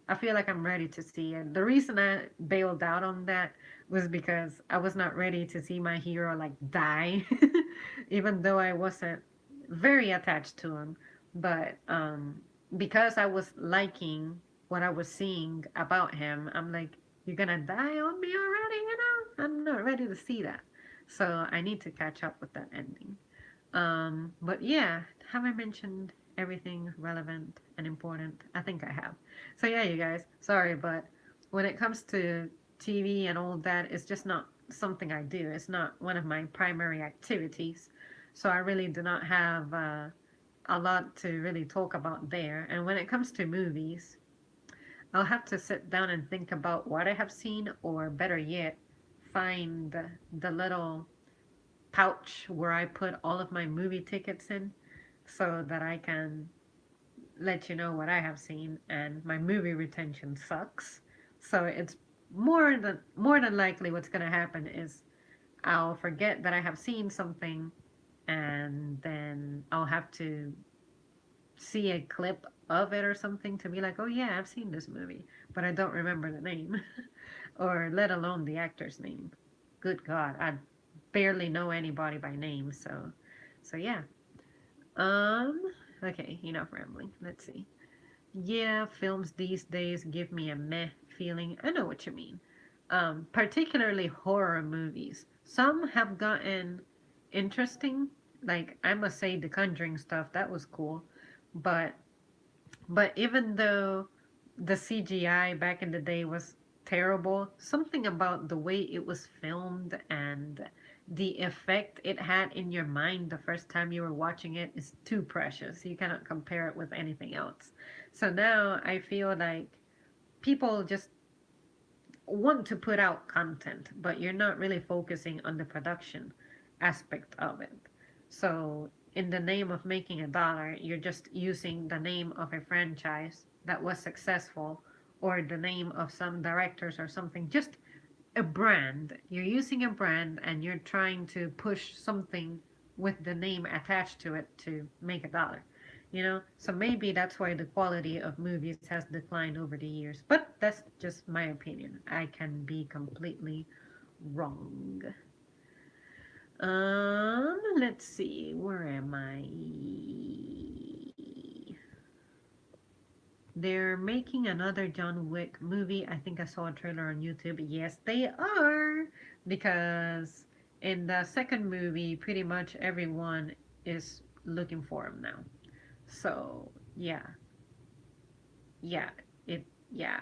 I feel like I'm ready to see it. The reason I bailed out on that was because I was not ready to see my hero like die, even though I wasn't very attached to him. But because I was liking what I was seeing about him, I'm like, you're gonna die on me already, you know? I'm not ready to see that. So I need to catch up with that ending. But yeah, have I mentioned everything relevant and important? I think I have. So yeah, you guys, sorry, but when it comes to TV and all that, it's just not something I do. It's not one of my primary activities. So I really do not have a lot to really talk about there. And when it comes to movies, I'll have to sit down and think about what I have seen, or better yet, find the little pouch where I put all of my movie tickets in so that I can let you know what I have seen, and my movie retention sucks. So it's more than likely what's going to happen is I'll forget that I have seen something, and then I'll have to see a clip of it or something to be like, "Oh yeah, I've seen this movie," but I don't remember the name or let alone the actor's name. Good god, I barely know anybody by name, so yeah. Um, okay, enough rambling. Let's see. Yeah, films these days give me a meh feeling. I know what you mean. Particularly horror movies. Some have gotten interesting. Like I must say, the Conjuring stuff that was cool, but even though the CGI back in the day was terrible, something about the way it was filmed and the effect it had in your mind the first time you were watching it is too precious. You cannot compare it with anything else. So now I feel like people just want to put out content, but you're not really focusing on the production aspect of it. So, in the name of making a dollar, you're just using the name of a franchise that was successful or the name of some directors or something, just a brand. You're using a brand and you're trying to push something with the name attached to it to make a dollar. So maybe that's why the quality of movies has declined over the years, but that's just my opinion. I can be completely wrong. Let's see, where am I? They're making another John Wick movie. I think I saw a trailer on YouTube. Yes, they are, because in the second movie pretty much everyone is looking for him now. So yeah, yeah, it yeah,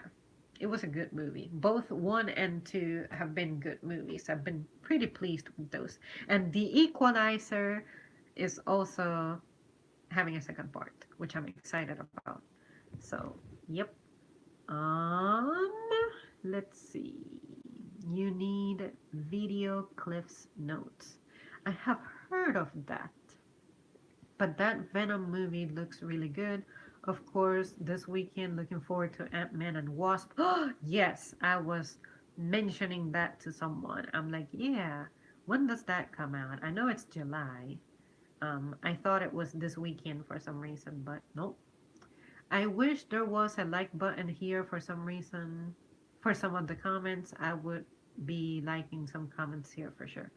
it was a good movie. Both one and two have been good movies. I've been pretty pleased with those. And The Equalizer is also having a second part, which I'm excited about. So, yep. Um, let's see. You need video cliffs notes. I have heard of that, but that Venom movie looks really good. Of course, this weekend, looking forward to Ant-Man and Wasp. Oh, yes, I was mentioning that to someone. I'm like, yeah, when does that come out? I know it's July. I thought it was this weekend for some reason, but nope. I wish there was a like button here for some reason. For some of the comments, I would be liking some comments here for sure.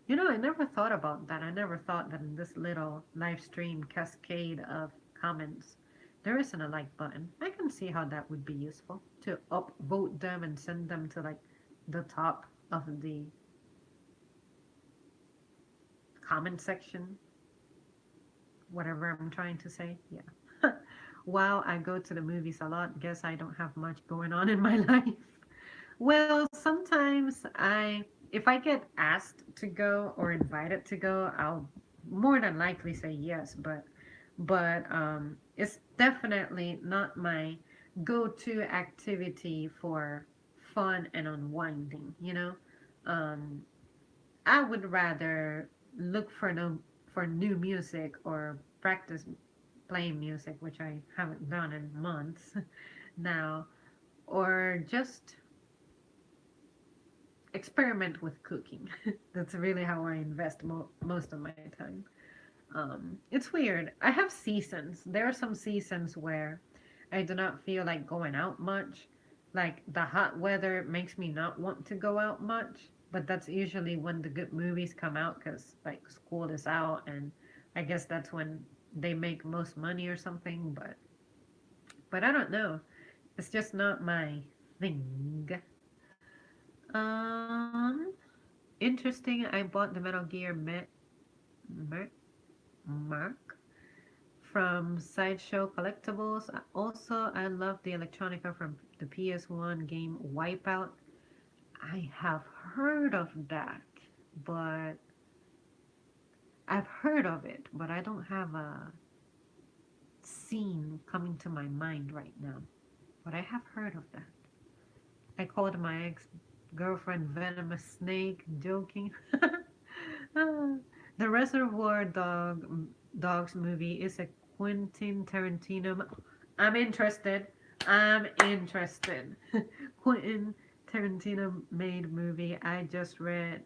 I never thought about that. I never thought that in this little live stream cascade of comments, there isn't a like button. I can see how that would be useful to upvote them and send them to like the top of the comment section, whatever I'm trying to say. Yeah. While I go to the movies a lot, guess I don't have much going on in my life. Well, sometimes if I get asked to go or invited to go, I'll more than likely say yes. But it's definitely not my go-to activity for fun and unwinding. Um, I would rather look for new music or practice playing music, which I haven't done in months now, or just experiment with cooking. That's really how I invest most of my time. It's weird. I have seasons. There are some seasons where I do not feel like going out much. Like the hot weather makes me not want to go out much. But that's usually when the good movies come out because like school is out and I guess that's when they make most money or something. But I don't know. It's just not my thing. Um, Interesting. I bought the Metal Gear Mer- Mark from Sideshow Collectibles. Also, I love the electronica from the PS1 game Wipeout. I have heard of that, but I've heard of it, but I don't have a scene coming to my mind right now. But I have heard of that. I called my ex girlfriend Venomous Snake, joking. The Dogs movie is a Quentin Tarantino. I'm interested. I'm interested. Quentin Tarantino made movie. I just read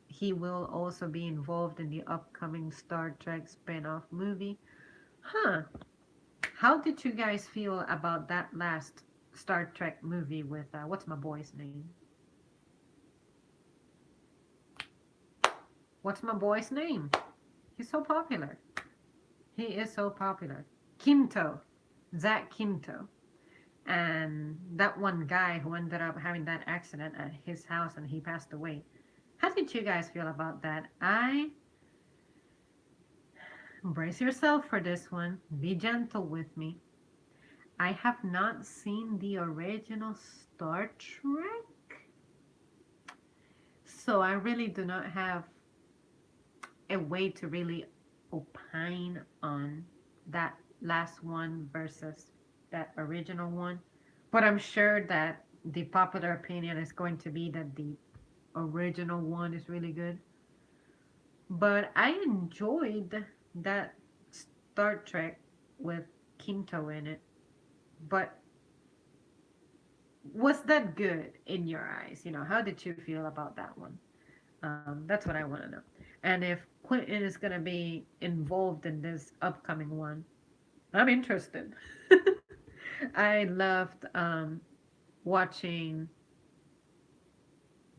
he will also be involved in the upcoming Star Trek spin-off movie. Huh. How did you guys feel about that last Star Trek movie with what's my boy's name? What's my boy's name? He's so popular. He is so popular. Quinto. Zach Quinto. And that one guy who ended up having that accident at his house and he passed away. How did you guys feel about that? Brace yourself for this one. Be gentle with me. I have not seen the original Star Trek, so I really do not have a way to really opine on that last one versus that original one. But I'm sure that the popular opinion is going to be that the original one is really good. But I enjoyed that Star Trek with Kinto in it. But was that good in your eyes? How did you feel about that one? That's what I want to know. And if Quentin is going to be involved in this upcoming one, I'm interested. I loved watching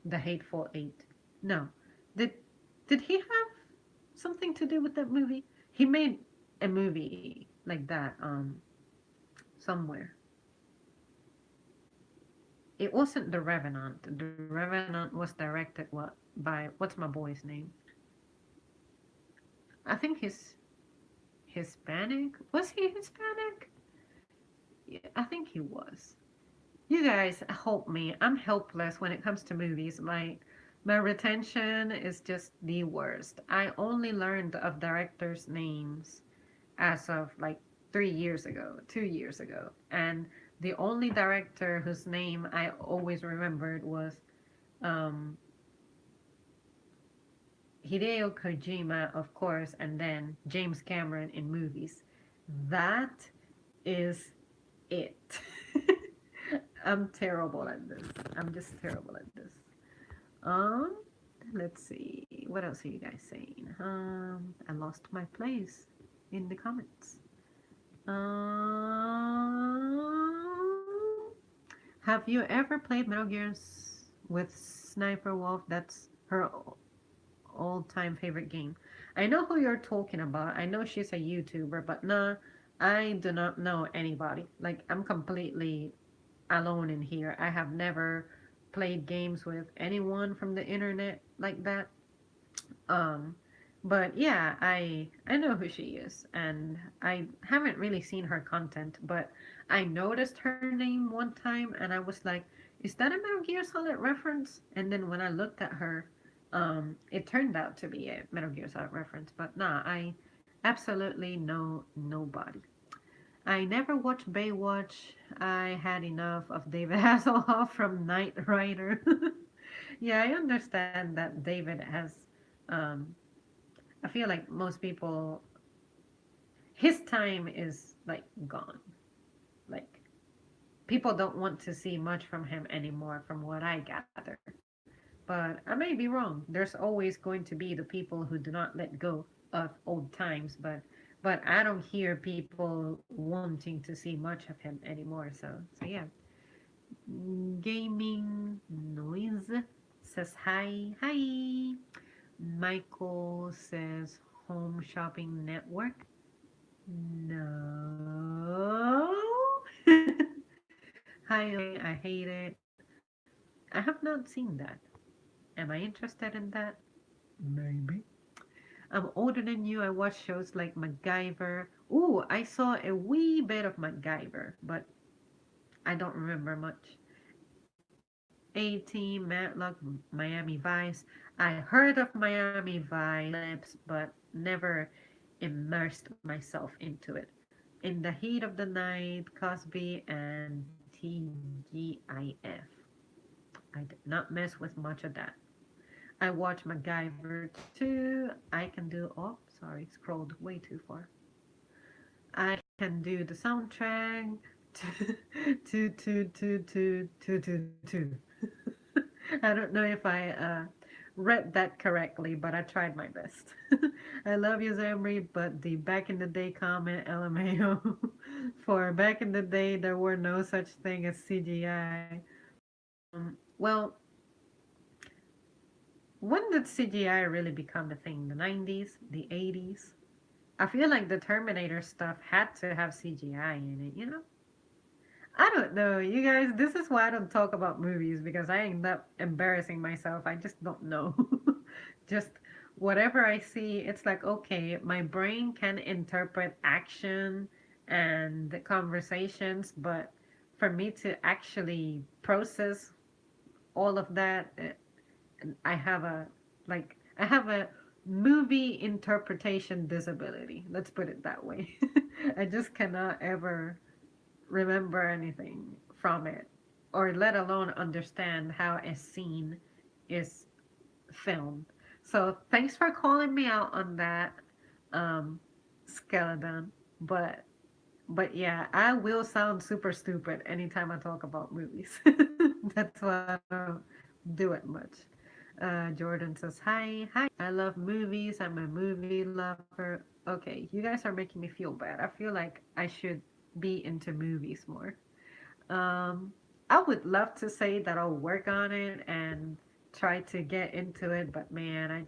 The Hateful Eight. No, did did he have something to do with that movie? He made a movie like that somewhere. It wasn't The Revenant. The Revenant was directed by what's my boy's name? I think he's Hispanic. Was he Hispanic? Yeah, I think he was. You guys help me. I'm helpless when it comes to movies. My retention is just the worst. I only learned of directors' names as of like 3 years ago, 2 years ago. And the only director whose name I always remembered was um, Hideo Kojima, of course, and then James Cameron in movies. That is it. I'm terrible at this. I'm just terrible at this. Um, let's see. What else are you guys saying? I lost my place in the comments. Have you ever played Metal Gears with Sniper Wolf? That's her all-time favorite game. I know who you're talking about. I know she's a YouTuber, but nah, I do not know anybody. Like I'm completely alone in here. I have never played games with anyone from the internet like that. Um, but yeah, I know who she is, and I haven't really seen her content, but I noticed her name one time, and I was like, "Is that a Metal Gear Solid reference?" And then when I looked at her, it turned out to be a Metal Gear Solid reference. But nah, I absolutely know nobody. I never watched Baywatch. I had enough of David Hasselhoff from Knight Rider. Yeah, I understand that David has. Um, I feel like most people, his time is like gone. Like people don't want to see much from him anymore, from what I gather. But I may be wrong. There's always going to be the people who do not let go of old times, but I don't hear people wanting to see much of him anymore. So yeah. Gaming noise says hi. Hi. Michael says home shopping network. No. Hi, I hate it. I have not seen that. Am I interested in that? Maybe. I'm older than you. I watch shows like MacGyver. Ooh, I saw a wee bit of MacGyver, but I don't remember much. A-Team, Matlock, Miami Vice. I heard of Miami Vice clips, but never immersed myself into it. In the Heat of the Night, Cosby, and TGIF. I did not mess with much of that. I watch MacGyver too. I can do, oh, sorry, scrolled way too far. I can do the soundtrack to. I don't know if I read that correctly, but I tried my best. I love you, Zamri, but the back in the day comment, LMAO. For back in the day, there were no such thing as CGI. Well, when did CGI really become a thing? The 90s? The 80s? I feel like the Terminator stuff had to have CGI in it, you know? I don't know, you guys. This is why I don't talk about movies because I end up embarrassing myself. I just don't know. Just whatever I see, it's like, okay, my brain can interpret action and conversations, but for me to actually process all of that, I have a I have a movie interpretation disability. Let's put it that way. I just cannot ever remember anything from it, or let alone understand how a scene is filmed. So thanks for calling me out on that, um, skeleton. But yeah, I will sound super stupid anytime I talk about movies. That's why I don't do it much. Jordan says hi, hi. I love movies. I'm a movie lover. Okay, you guys are making me feel bad. I feel like I should be into movies more. Um, I would love to say that I'll work on it and try to get into it, but man,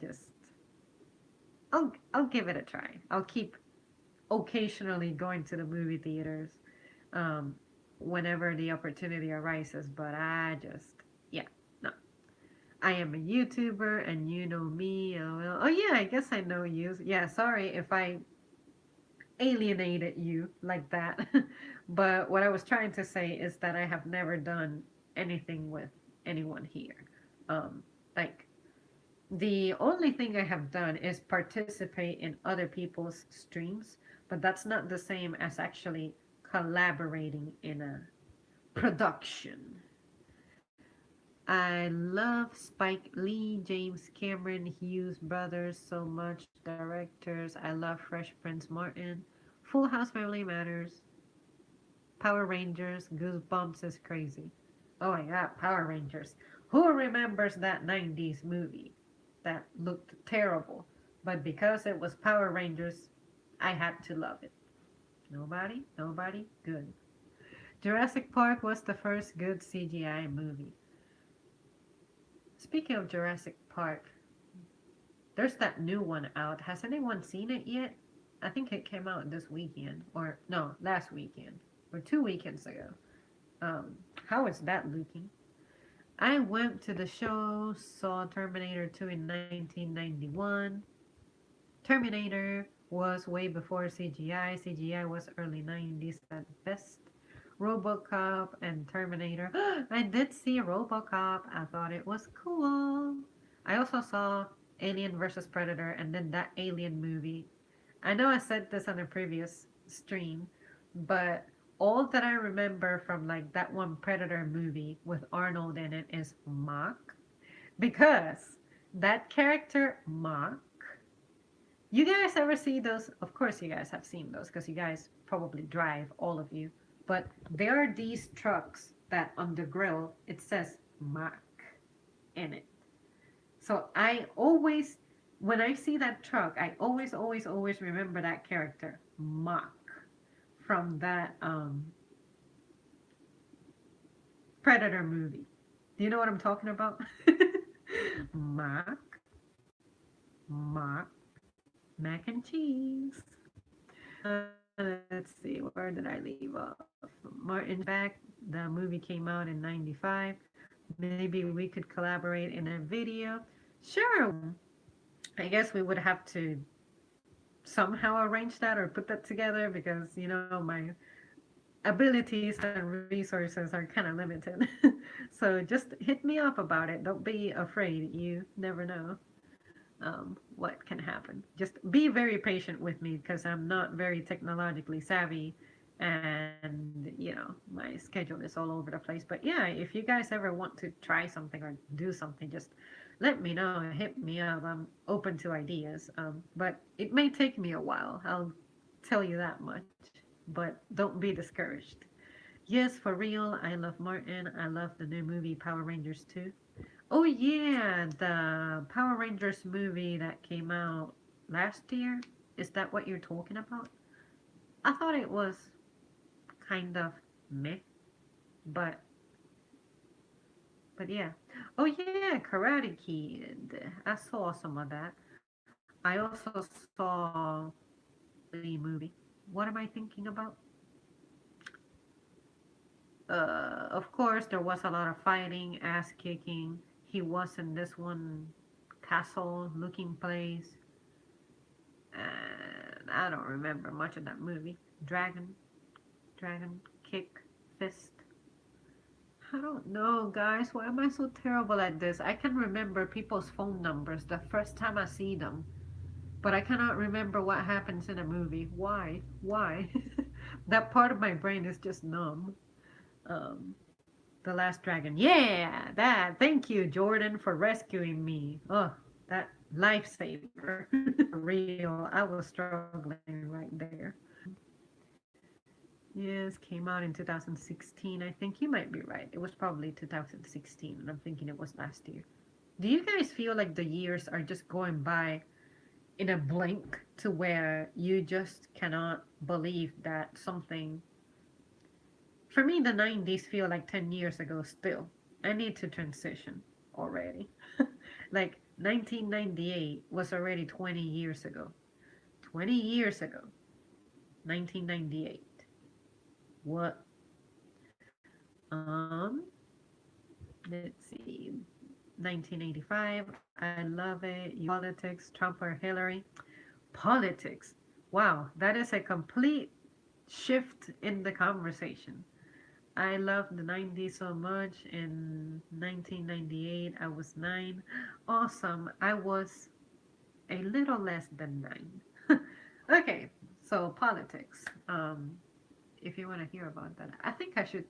I'll give it a try. I'll keep occasionally going to the movie theaters um, whenever the opportunity arises, but I just yeah, no. I am a YouTuber and you know me. Oh, oh yeah, I guess I know you. Yeah, sorry if I alienated you like that. But what I was trying to say is that I have never done anything with anyone here. Um, like the only thing I have done is participate in other people's streams, but that's not the same as actually collaborating in a production. I love Spike Lee, James Cameron, Hughes brothers so much. Directors, I love Fresh Prince Martin. Full House Family Matters, Power Rangers, Goosebumps is crazy. Oh my god, Power Rangers. Who remembers that 90s movie that looked terrible? But because it was Power Rangers, I had to love it. Nobody? Nobody? Good. Jurassic Park was the first good CGI movie. Speaking of Jurassic Park, there's that new one out. Has anyone seen it yet? I think it came out this weekend, or no, last weekend, or 2 weekends ago. Um, how is that looking? I went to the show, saw Terminator 2 in 1991. Terminator was way before CGI. CGI was early 90s at best. Robocop and Terminator. I did see Robocop. I thought it was cool. I also saw Alien vs. Predator and then that Alien movie. I know I said this on a previous stream, but all that I remember from like that one Predator movie with Arnold in it is Mach. Because that character, Mach, you guys ever see those? Of course, you guys have seen those because you guys probably drive, all of you. But there are these trucks that on the grill it says Mach in it. So I always, when I see that truck, I always remember that character, Mach, from that Predator movie. Do you know what I'm talking about? Mach, Mach, mac and cheese. Let's see, where did I leave off? Martin back. The movie came out in 95. Maybe we could collaborate in a video. Sure. I guess we would have to somehow arrange that or put that together because, my abilities and resources are kind of limited. So just hit me up about it. Don't be afraid. You never know what can happen. Just be very patient with me because I'm not very technologically savvy and my schedule is all over the place. But yeah, if you guys ever want to try something or do something, just let me know, hit me up. I'm open to ideas, but it may take me a while, I'll tell you that much. But don't be discouraged. Yes, for real, I love Martin. I love the new movie Power Rangers 2. Oh yeah, the Power Rangers movie that came out last year. Is that what you're talking about? I thought it was kind of meh, but yeah. Oh yeah, Karate Kid. I saw some of that. I also saw the movie. What am I thinking about? Of course, there was a lot of fighting, ass kicking. He was in this one castle looking place. And I don't remember much of that movie. Dragon, dragon, kick, fist. I don't know, guys. Why am I so terrible at this? I can remember people's phone numbers the first time I see them, but I cannot remember what happens in a movie. Why? Why? That part of my brain is just numb. Um, the Last Dragon. Yeah, that. Thank you, Jordan, for rescuing me. Oh, that lifesaver. For real. I was struggling right there. Yes, came out in 2016. I think you might be right. It was probably 2016, and I'm thinking it was last year. Do you guys feel like the years are just going by in a blink to where you just cannot believe that something. For me, the 90s feel like 10 years ago still. I need to transition already. Like 1998 was already 20 years ago. 20 years ago, 1998. What? Um, let's see. 1985. I love it. You politics, Trump or Hillary. Politics. Wow, that is a complete shift in the conversation. I loved the 90s so much. In 1998, I was 9. Awesome. I was a little less than 9. Okay, so politics. If you want to hear about that, I think I should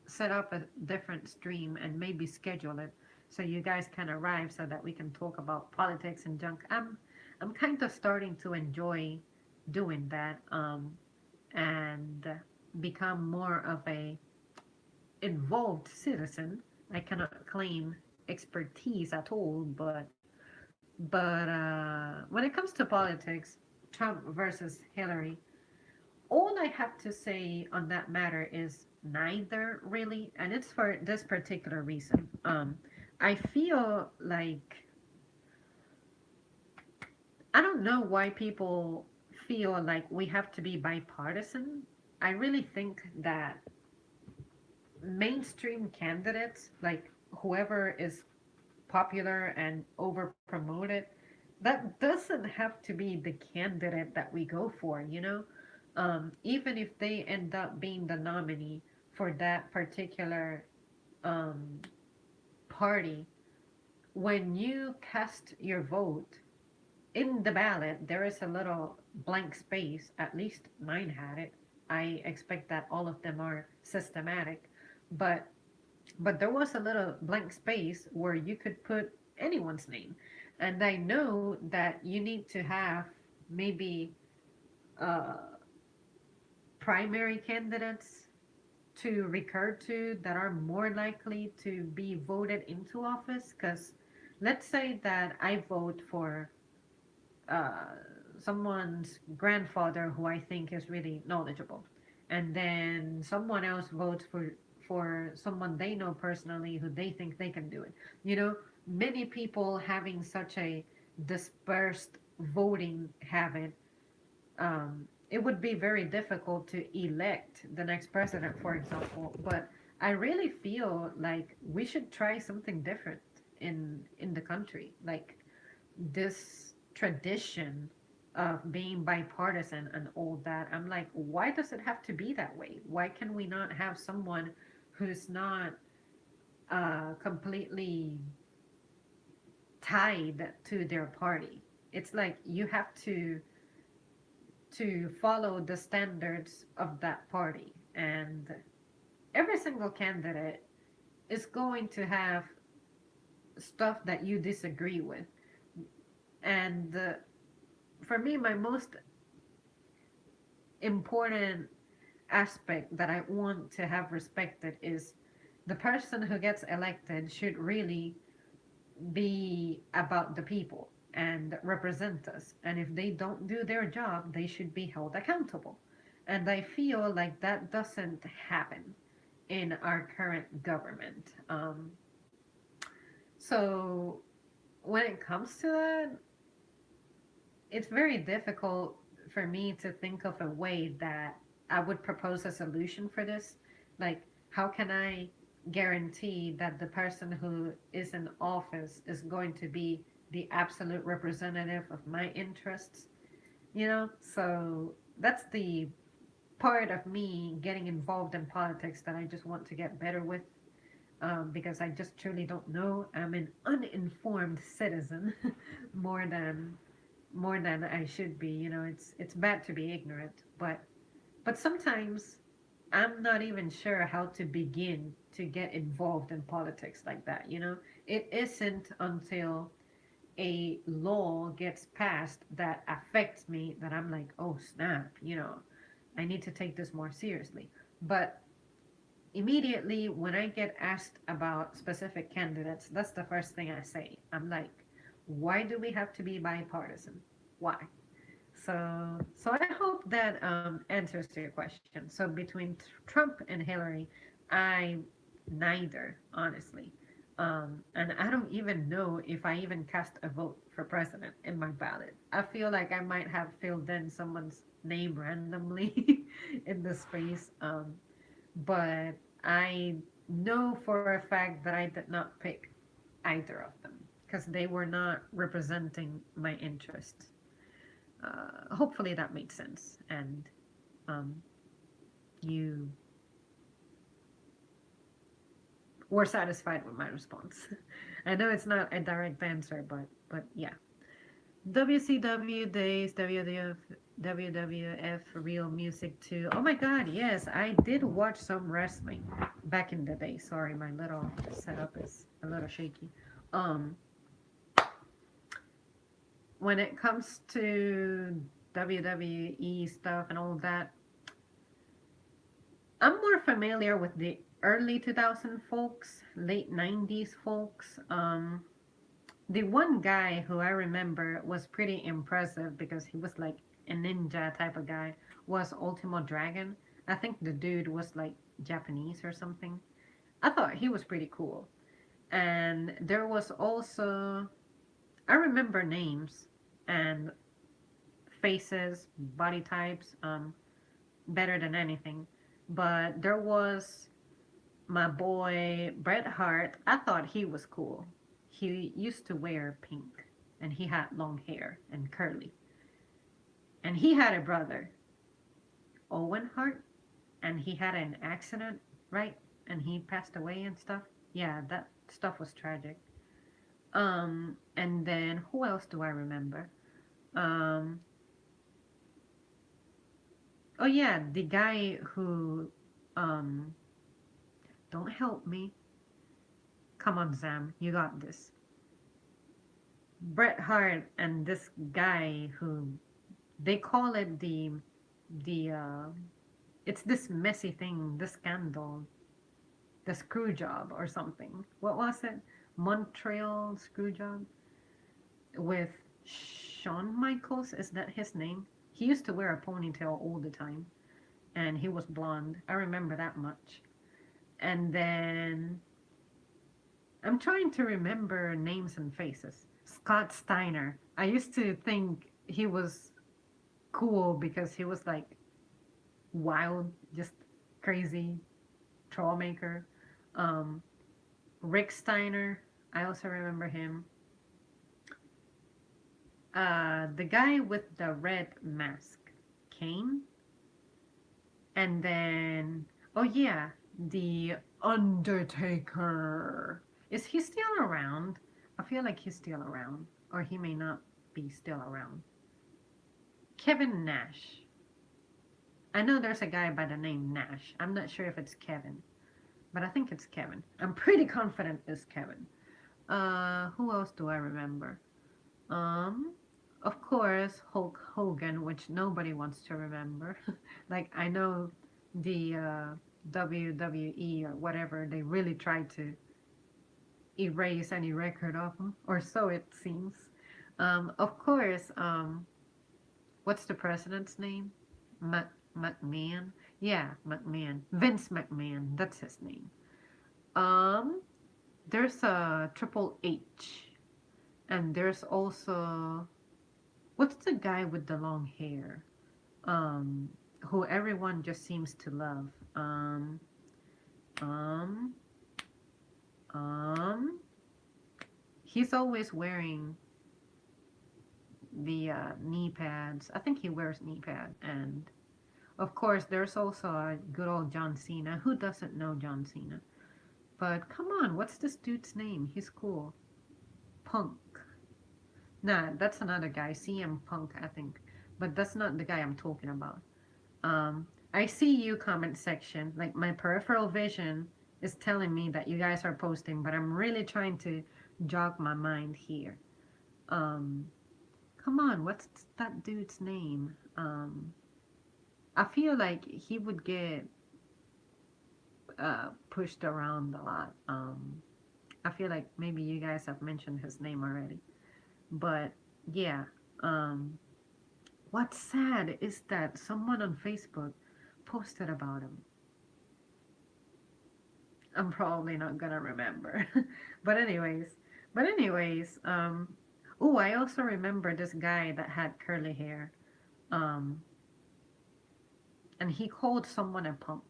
set up a different stream and maybe schedule it so you guys can arrive so that we can talk about politics and junk. I'm kind of starting to enjoy doing that. and become more of a involved citizen. I cannot claim expertise at all, but when it comes to politics, Trump versus Hillary, all I have to say on that matter is neither really, and it's for this particular reason. I feel like I don't know why people feel like we have to be bipartisan. I really think that mainstream candidates, like whoever is popular and over promoted, that doesn't have to be the candidate that we go for, you know? Even if they end up being the nominee for that particular um, party, when you cast your vote in the ballot, there is a little blank space. At least mine had it. I expect that all of them are systematic, but there was a little blank space where you could put anyone's name. And I know that you need to have maybe uh, primary candidates to recur to that are more likely to be voted into office. Because let's say that I vote for uh, someone's grandfather who I think is really knowledgeable, and then someone else votes for someone they know personally who they think they can do it. You know, many people having such a dispersed voting habit, it would be very difficult to elect the next president, for example. But I really feel like we should try something different in the country. Like this tradition of being bipartisan and all that. I'm like, why does it have to be that way? Why can we not have someone who's not completely tied to their party? It's like you have to follow the standards of that party, and every single candidate is going to have stuff that you disagree with. And for me, my most important aspect that I want to have respected is the person who gets elected should really be about the people and represent us. And if they don't do their job, they should be held accountable. And I feel like that doesn't happen in our current government. So when it comes to that, it's very difficult for me to think of a way that I would propose a solution for this. Like, how can I guarantee that the person who is in office is going to be the absolute representative of my interests? You know? So that's the part of me getting involved in politics that I just want to get better with. Because I just truly don't know. I'm an uninformed citizen more than I should be. You know, it's bad to be ignorant, but sometimes I'm not even sure how to begin to get involved in politics like that. You know, it isn't until a law gets passed that affects me that I'm like, oh snap, you know, I need to take this more seriously. But immediately when I get asked about specific candidates, that's the first thing I say. I'm like, why do we have to be bipartisan? Why? So I hope that answers your question. So between Trump and Hillary, I neither, honestly. And I don't even know if I even cast a vote for president in my ballot. I feel like I might have filled in someone's name randomly in the space. But I know for a fact that I did not pick either of them because they were not representing my interests. Hopefully that made sense, and um, you were satisfied with my response. I know it's not a direct answer, but yeah. WCW days, WWF real music too. Oh my God, yes, I did watch some wrestling back in the day. Sorry, my little setup is a little shaky. Um, when it comes to WWE stuff and all that, familiar with the early 2000 folks, late 90s folks, the one guy who I remember was pretty impressive because he was like a ninja type of guy was Ultimo Dragon. I think the dude was like Japanese or something. I thought he was pretty cool. And there was also, I remember names and faces, body types, better than anything. But there was my boy Bret Hart. I thought he was cool. He used to wear pink and he had long hair and curly. And he had a brother, Owen Hart, and he had an accident, right? And he passed away and stuff. Yeah, that stuff was tragic. And then who else do I remember? Um, oh yeah, the guy who, um, don't help me. Come on, Sam, you got this. Bret Hart and this guy who they call it the it's this messy thing, the scandal, the screw job or something. What was it? Montreal screw job with Shawn Michaels. Is that his name? He used to wear a ponytail all the time, and he was blonde. I remember that much. And then I'm trying to remember names and faces. Scott Steiner. I used to think he was cool because he was like wild, just crazy troublemaker. Um, Rick Steiner, I also remember him. The guy with the red mask, Kane, and then oh yeah, the Undertaker. Is he still around? I feel like he's still around, or he may not be still around. Kevin Nash. I know there's a guy by the name Nash. I'm not sure if it's Kevin, but I think it's Kevin. I'm pretty confident it's Kevin. Who else do I remember? Um, of course, Hulk Hogan, which nobody wants to remember. Like, I know the WWE or whatever, they really tried to erase any record of him, or so it seems. Of course, what's the president's name? McMahon? Yeah, McMahon. Vince McMahon, that's his name. Um, there's a Triple H, and there's also what's the guy with the long hair? Um, who everyone just seems to love. Um, um, he's always wearing the knee pads. I think he wears knee pad. And of course, there's also a good old John Cena. Who doesn't know John Cena? But come on, what's this dude's name? He's cool. Punk. Nah, that's another guy. CM Punk, I think. But that's not the guy I'm talking about. I see you comment section. Like my peripheral vision is telling me that you guys are posting, but I'm really trying to jog my mind here. Um, come on, what's that dude's name? I feel like he would get pushed around a lot. I feel like maybe you guys have mentioned his name already, but yeah. Um, what's sad is that someone on Facebook posted about him. I'm probably not gonna remember. but anyways, but anyways, oh, I also remember this guy that had curly hair. Um, and he called someone a punk.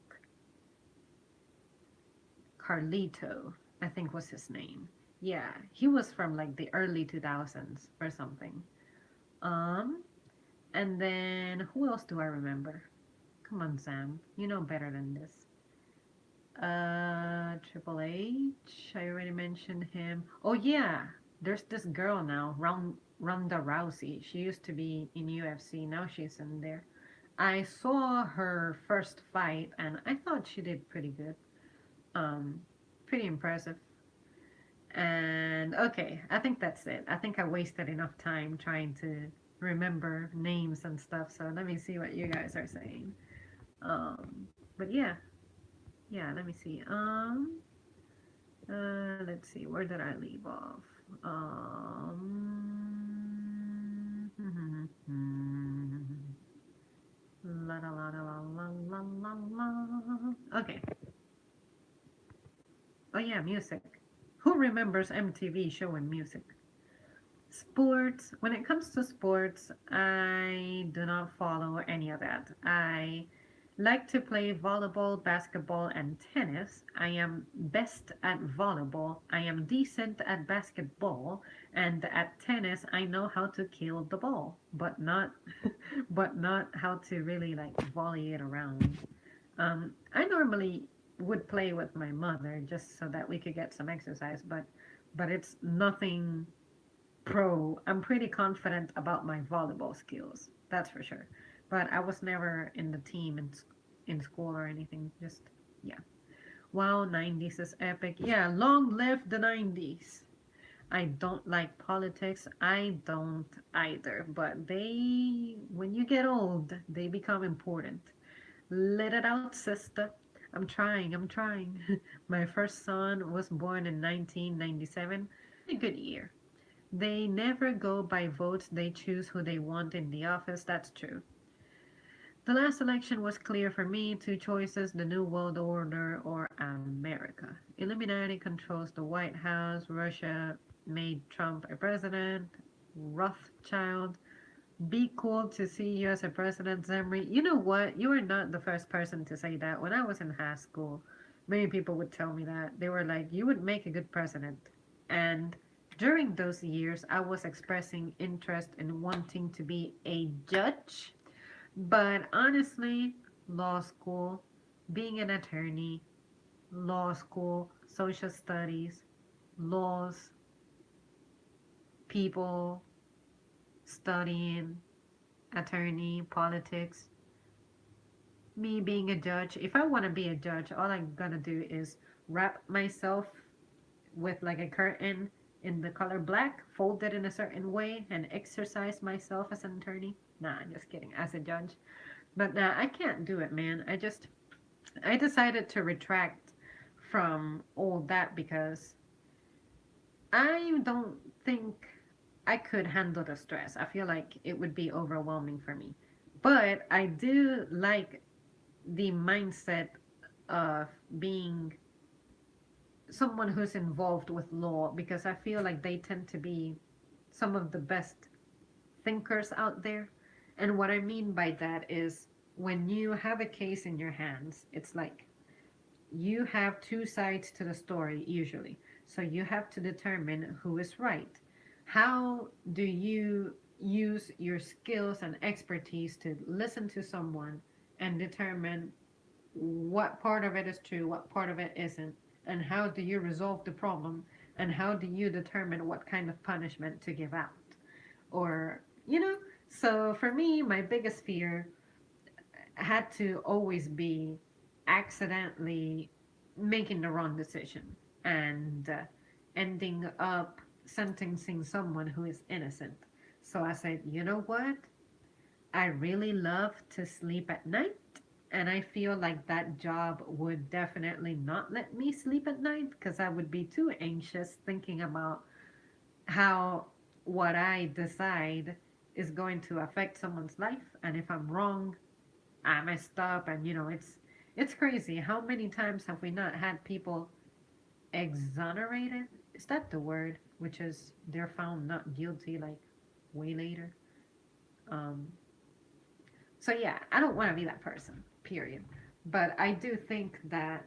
Carlito, I think was his name. Yeah, he was from like the early 2000s or something. Um, and then who else do I remember? Come on, Sam, you know better than this. Triple H. I already mentioned him. Oh yeah, there's this girl now, Ronda Rousey. She used to be in UFC. Now she's in there. I saw her first fight, and I thought she did pretty good. Um, Pretty impressive. And okay, I think that's it. I think I wasted enough time trying to remember names and stuff. So let me see what you guys are saying. But yeah, yeah, let me see. Let's see. Where did I leave off? La la la la la la la la. Okay. Oh yeah, music. Who remembers MTV showing music? Sports. When it comes to sports, I do not follow any of that. I like to play volleyball, basketball, and tennis. I am best at volleyball. I am decent at basketball, and at tennis, I know how to kill the ball, but not, but not how to really like volley it around. I normally would play with my mother just so that we could get some exercise, but it's nothing pro. I'm pretty confident about my volleyball skills. That's for sure. But I was never in the team in school or anything. Just yeah. Wow, 90s is epic. Yeah, long live the 90s. I don't like politics. I don't either. But they, when you get old, they become important. Let it out, sister. I'm trying. I'm trying. My first son was born in 1997. A good year. They never go by votes, they choose who they want in the office. That's true. The last election was clear for me, two choices: the New World Order or America. Illuminati controls the White House, Russia made Trump a president, Rothschild. Be cool to see you as a president, Zemri. You know what? You are not the first person to say that. When I was in high school, many people would tell me that. They were like, you would make a good president. And during those years, I was expressing interest in wanting to be a judge. But honestly, law school, being an attorney, law school, social studies, laws, people, studying, attorney, politics, me being a judge, if I want to be a judge, all I'm gonna do is wrap myself with like a curtain in the color black, fold it in a certain way, and exercise myself as an attorney. Nah, I'm just kidding. As a judge, but nah, I can't do it, man. I decided to retract from all that because I don't think I could handle the stress. I feel like it would be overwhelming for me. But I do like the mindset of being someone who's involved with law because I feel like they tend to be some of the best thinkers out there. And what I mean by that is when you have a case in your hands, it's like you have two sides to the story usually. So you have to determine who is right. How do you use your skills and expertise to listen to someone and determine what part of it is true, what part of it isn't, and how do you resolve the problem, and how do you determine what kind of punishment to give out? Or, you know, so for me, my biggest fear had to always be accidentally making the wrong decision and ending up sentencing someone who is innocent. So I said, you know what? I really love to sleep at night. And I feel like that job would definitely not let me sleep at night because I would be too anxious thinking about how what I decide is going to affect someone's life. And if I'm wrong, I messed up. And it's crazy. How many times have we not had people exonerated? Is that the word? Which is they're found not guilty like way later. Um, So yeah, I don't want to be that person, period. But I do think that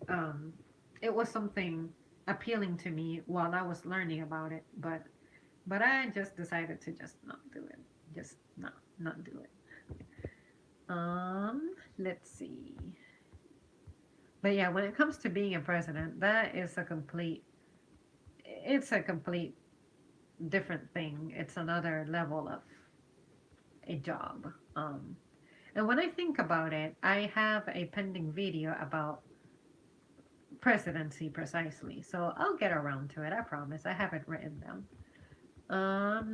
um, it was something appealing to me while I was learning about it. But I just decided to just not do it. Just not do it. Let's see. But yeah, when it comes to being a president, that is a complete. It's a complete different thing. It's another level of a job. And when I think about it, I have a pending video about presidency precisely. So I'll get around to it. I promise. I have it written down.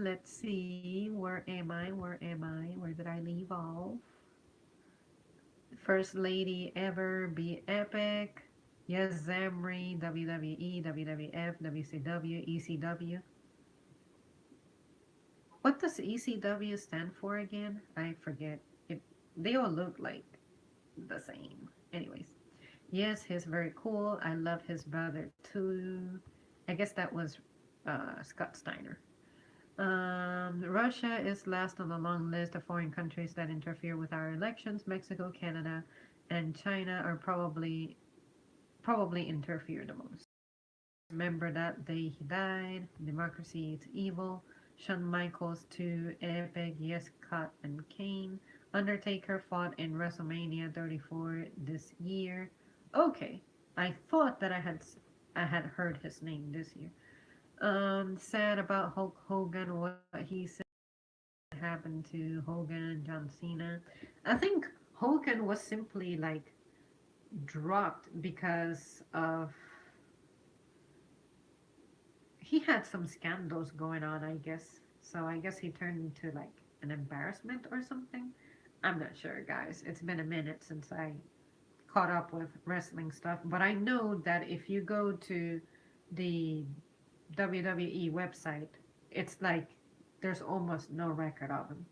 Let's see. Where am I? Where am I? Where did I leave off? First lady ever, be epic. Yes, Zamri, WWE, WWF, WCW, ECW. What does ECW stand for again? I forget. It. They all look like the same. Anyways, yes, he's very cool. I love his brother too. I guess that was Scott Steiner. Russia is last on the long list of foreign countries that interfere with our elections. Mexico, Canada, and China are probably interfere the most. Remember that day he died. Democracy is evil. Shawn Michaels 2, Epic, Yes, Cut and Kane. Undertaker fought in WrestleMania 34 this year. Okay, I thought that I had heard his name this year. Sad about Hulk Hogan, what he said happened to Hogan, John Cena. I think Hogan was simply like dropped because of he had some scandals going on, I guess. So I guess he turned into like an embarrassment or something. I'm not sure, guys. It's been a minute since I caught up with wrestling stuff, but I know that if you go to the WWE website, it's like there's almost no record of him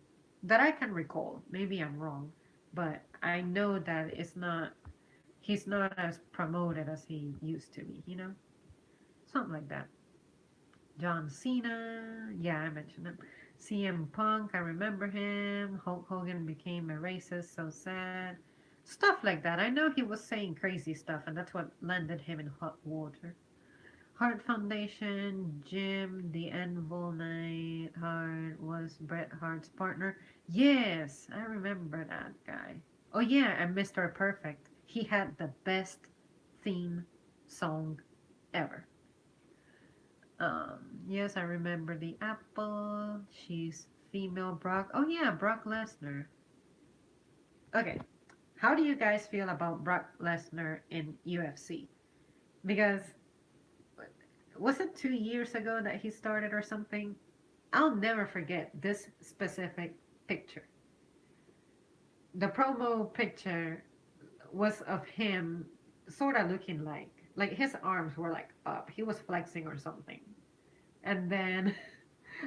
that I can recall. Maybe I'm wrong, but I know that he's not as promoted as he used to be, something like that. John Cena, yeah, I mentioned him. CM Punk, I remember him. Hulk Hogan became a racist, so sad. Stuff like that. I know he was saying crazy stuff, and that's what landed him in hot water. Hart Foundation, Jim, the Anvil Knight Hart was Bret Hart's partner. Yes, I remember that guy. Oh yeah, and Mr. Perfect. He had the best theme song ever. Yes, I remember the apple. She's female Brock. Oh yeah, Brock Lesnar. Okay, how do you guys feel about Brock Lesnar in UFC? Because was it 2 years ago that he started or something? I'll never forget this specific picture. The promo picture was of him sort of looking like his arms were like up. He was flexing or something. And then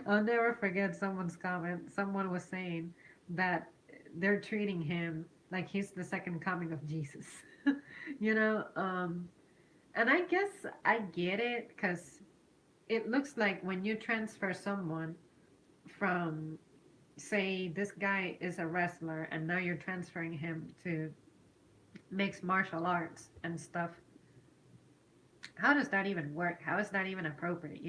I'll never forget someone's comment. Someone was saying that they're treating him like he's the second coming of Jesus. you know, um, and I guess I get it because it looks like when you transfer someone from, say, this guy is a wrestler and now you're transferring him to mixed martial arts and stuff, how does that even work? How is that even appropriate?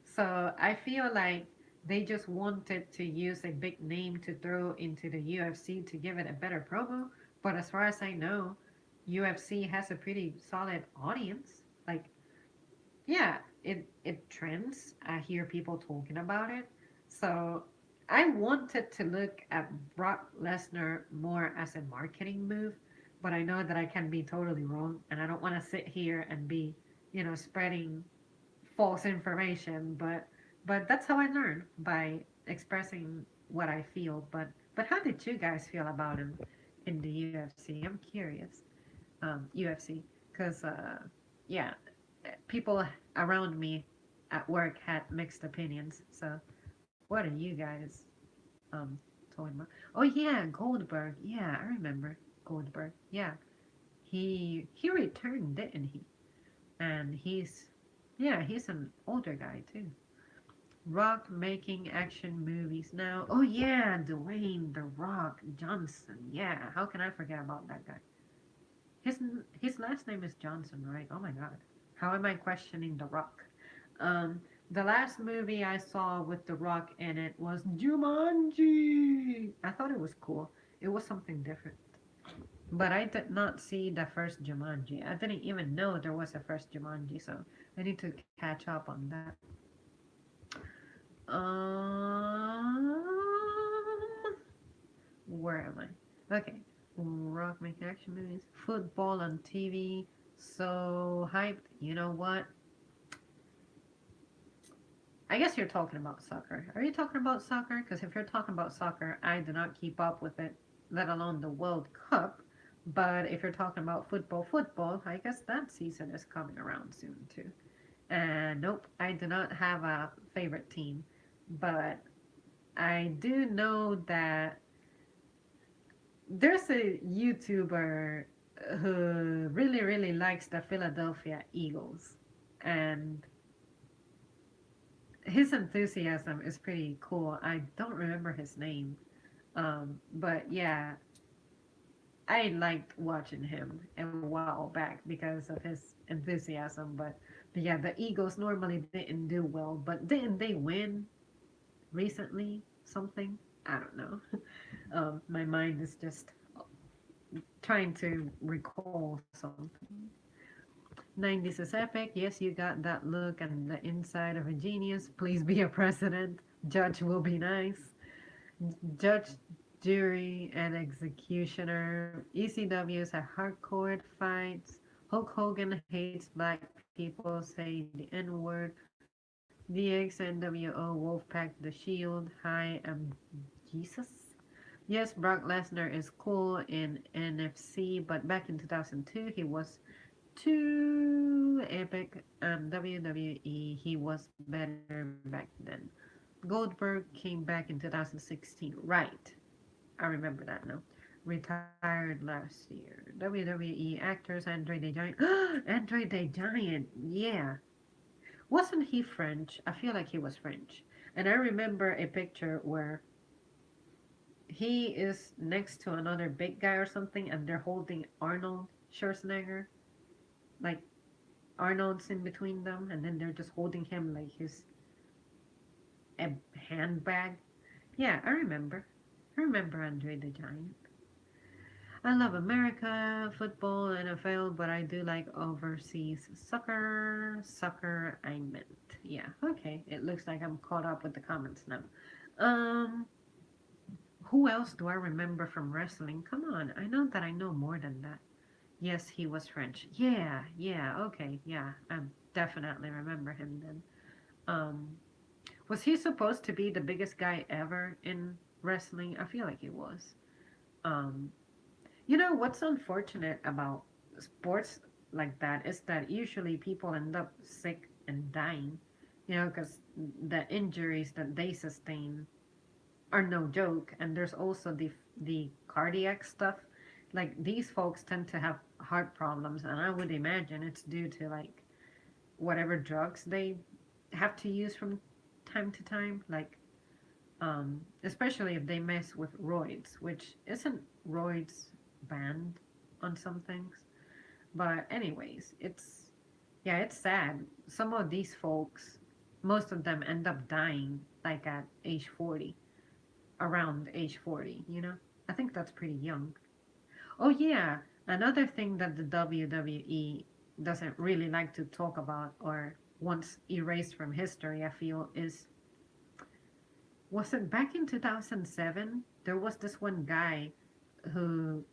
So I feel like they just wanted to use a big name to throw into the UFC to give it a better promo. But as far as I know, UFC has a pretty solid audience. Like, yeah, it trends. I hear people talking about it. So I wanted to look at Brock Lesnar more as a marketing move, but I know that I can be totally wrong, and I don't want to sit here and be, spreading false information. But that's how I learn by expressing what I feel. But how did you guys feel about him in the UFC? I'm curious. UFC, because yeah, people around me at work had mixed opinions. So, what are you guys talking about? Oh yeah, Goldberg. Yeah, I remember Goldberg. Yeah, he returned, didn't he? And he's an older guy too. Rock making action movies now. Oh yeah, Dwayne the Rock Johnson. Yeah, how can I forget about that guy? His his last name is Johnson, right? Oh my God, how am I questioning The Rock? The last movie I saw with The Rock in it was Jumanji. I thought it was cool. It was something different. But I did not see the first Jumanji. I didn't even know there was a first Jumanji, so I need to catch up on that. Um, where am I? Okay. Rock making action movies, football on TV. So hyped. You know what? I guess you're talking about soccer. Are you talking about soccer? Because if you're talking about soccer, I do not keep up with it, let alone the World Cup. But if you're talking about football, I guess that season is coming around soon too. And nope, I do not have a favorite team, but I do know that there's a YouTuber who really likes the Philadelphia Eagles, and his enthusiasm is pretty cool. I don't remember his name, but yeah, I liked watching him a while back because of his enthusiasm. But yeah, the Eagles normally didn't do well, but didn't they win recently? Something I don't know. My mind is just trying to recall something. 90s is epic. Yes, you got that look and the inside of a genius. Please be a president. Judge will be nice. Judge, jury, and executioner. ECWs are hardcore fights. Hulk Hogan hates black people, say the N word. DXNWO Wolfpack the Shield. Hi, I'm Jesus. Yes, Brock Lesnar is cool in NFC, but back in 2002 he was too epic. WWE, he was better back then. Goldberg came back in 2016. Right. I remember that now. Retired last year. WWE actors Andre the Giant. Andre the Giant. Yeah. Wasn't he French? I feel like he was French. And I remember a picture where he is next to another big guy or something and they're holding Arnold Schwarzenegger. Like Arnold's in between them and then they're just holding him like his a handbag. Yeah, I remember. I remember Andre the Giant. I love America, football, NFL, but I do like overseas soccer. Soccer, I meant. Yeah, okay. It looks like I'm caught up with the comments now. Um, who else do I remember from wrestling? Come on, I know that I know more than that. Yes, he was French. Yeah, okay, yeah. I definitely remember him then. Um, was he supposed to be the biggest guy ever in wrestling? I feel like he was. Um, You know what's unfortunate about sports like that is that usually people end up sick and dying, because the injuries that they sustain are no joke, and there's also the cardiac stuff. Like these folks tend to have heart problems, and I would imagine it's due to like whatever drugs they have to use from time to time, like especially if they mess with roids, which isn't roids banned on some things. But anyways, it's sad. Some of these folks, most of them end up dying like at age 40, around age 40, you know? I think that's pretty young. Oh yeah, another thing that the WWE doesn't really like to talk about or wants erased from history, I feel, is was it back in 2007? There was this one guy who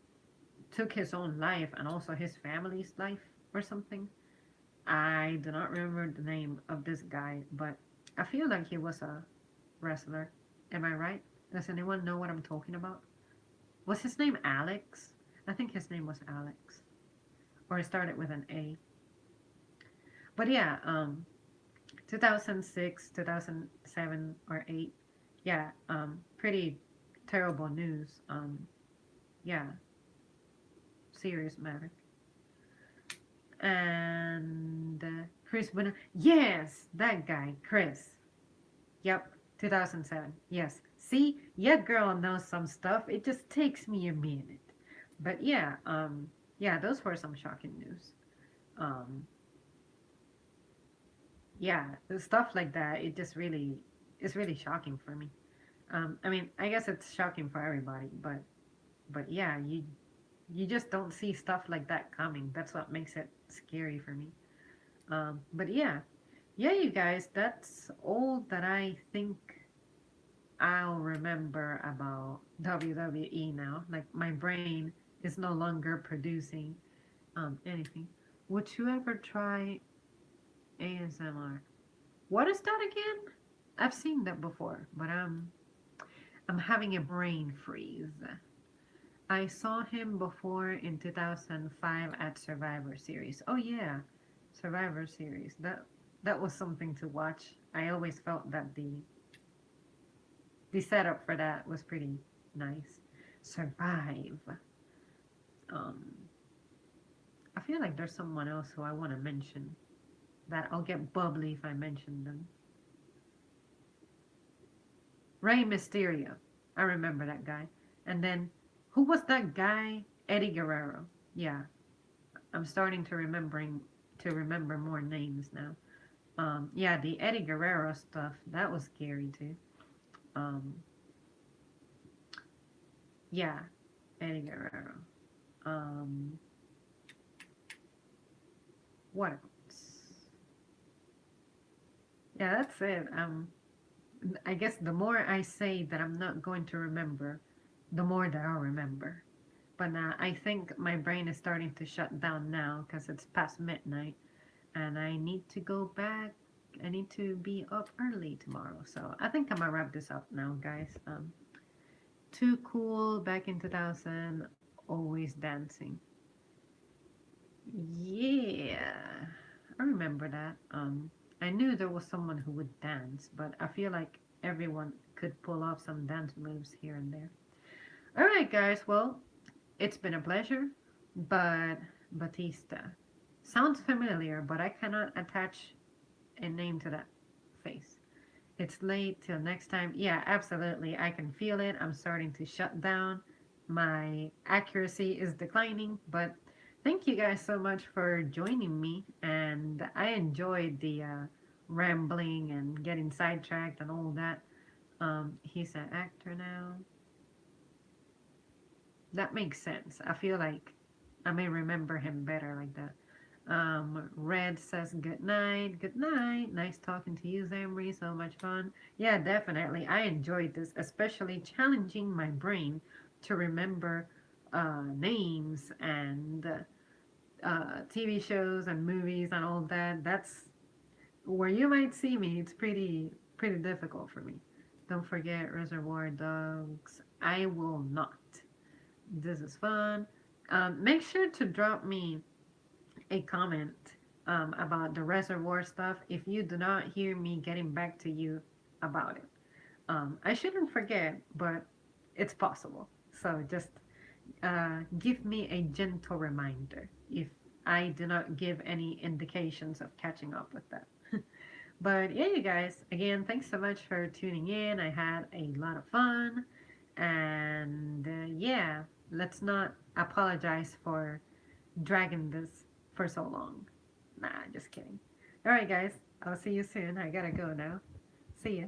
took his own life and also his family's life or something. I do not remember the name of this guy, but I feel like he was a wrestler. Am I right? Does anyone know what I'm talking about? Was his name Alex? I think his name was Alex. Or it started with an A. But yeah, 2006, 2007 or 8. Yeah, pretty terrible news. Yeah, serious matter. And Chris Bono. Yes, that guy, Chris. Yep, 2007. Yes. See, your girl knows some stuff. It just takes me a minute. But yeah, yeah, those were some shocking news. Um, yeah, the stuff like that, it just really, it's really shocking for me. I mean, I guess it's shocking for everybody, but yeah, you just don't see stuff like that coming. That's what makes it scary for me. But yeah, yeah, you guys, that's all that I think I'll remember about WWE now. Like my brain is no longer producing anything. Would you ever try ASMR? What is that again? I've seen that before, but I'm having a brain freeze. I saw him before in 2005 at Survivor Series. Oh yeah, Survivor Series. That was something to watch. I always felt that the setup for that was pretty nice. Survive. Um, I feel like there's someone else who I want to mention that I'll get bubbly if I mention them. Rey Mysterio. I remember that guy. And then who was that guy? Eddie Guerrero. Yeah, I'm starting to remember more names now. Yeah, the Eddie Guerrero stuff that was scary too. Um, yeah, Eddie Guerrero. Um, what else? Yeah, that's it. I guess the more I say that I'm not going to remember, the more that I'll remember. But I think my brain is starting to shut down now because it's past midnight and I need to go back. I need to be up early tomorrow. So I think I'm gonna wrap this up now, guys. Too cool back in 2000, always dancing. Yeah, I remember that. I knew there was someone who would dance, but I feel like everyone could pull off some dance moves here and there. All right, guys. Well, it's been a pleasure, but Batista sounds familiar, but I cannot attach a name to that face. It's late till next time. Yeah, absolutely. I can feel it. I'm starting to shut down. My accuracy is declining, but thank you guys so much for joining me. And I enjoyed the rambling and getting sidetracked and all that. He's an actor now. That makes sense. I feel like I may remember him better like that. Red says good night. Good night. Nice talking to you, Zamri. So much fun. Yeah, definitely. I enjoyed this, especially challenging my brain to remember names and TV shows and movies and all that. That's where you might see me. It's pretty difficult for me. Don't forget Reservoir Dogs. I will not. This is fun. Make sure to drop me a comment about the reservoir stuff if you do not hear me getting back to you about it. I shouldn't forget, but it's possible. So just give me a gentle reminder if I do not give any indications of catching up with that. But yeah, you guys, again, thanks so much for tuning in. I had a lot of fun. And yeah, let's not apologize for dragging this for so long. Nah, just kidding. All right, guys, I'll see you soon. I gotta go now. See ya.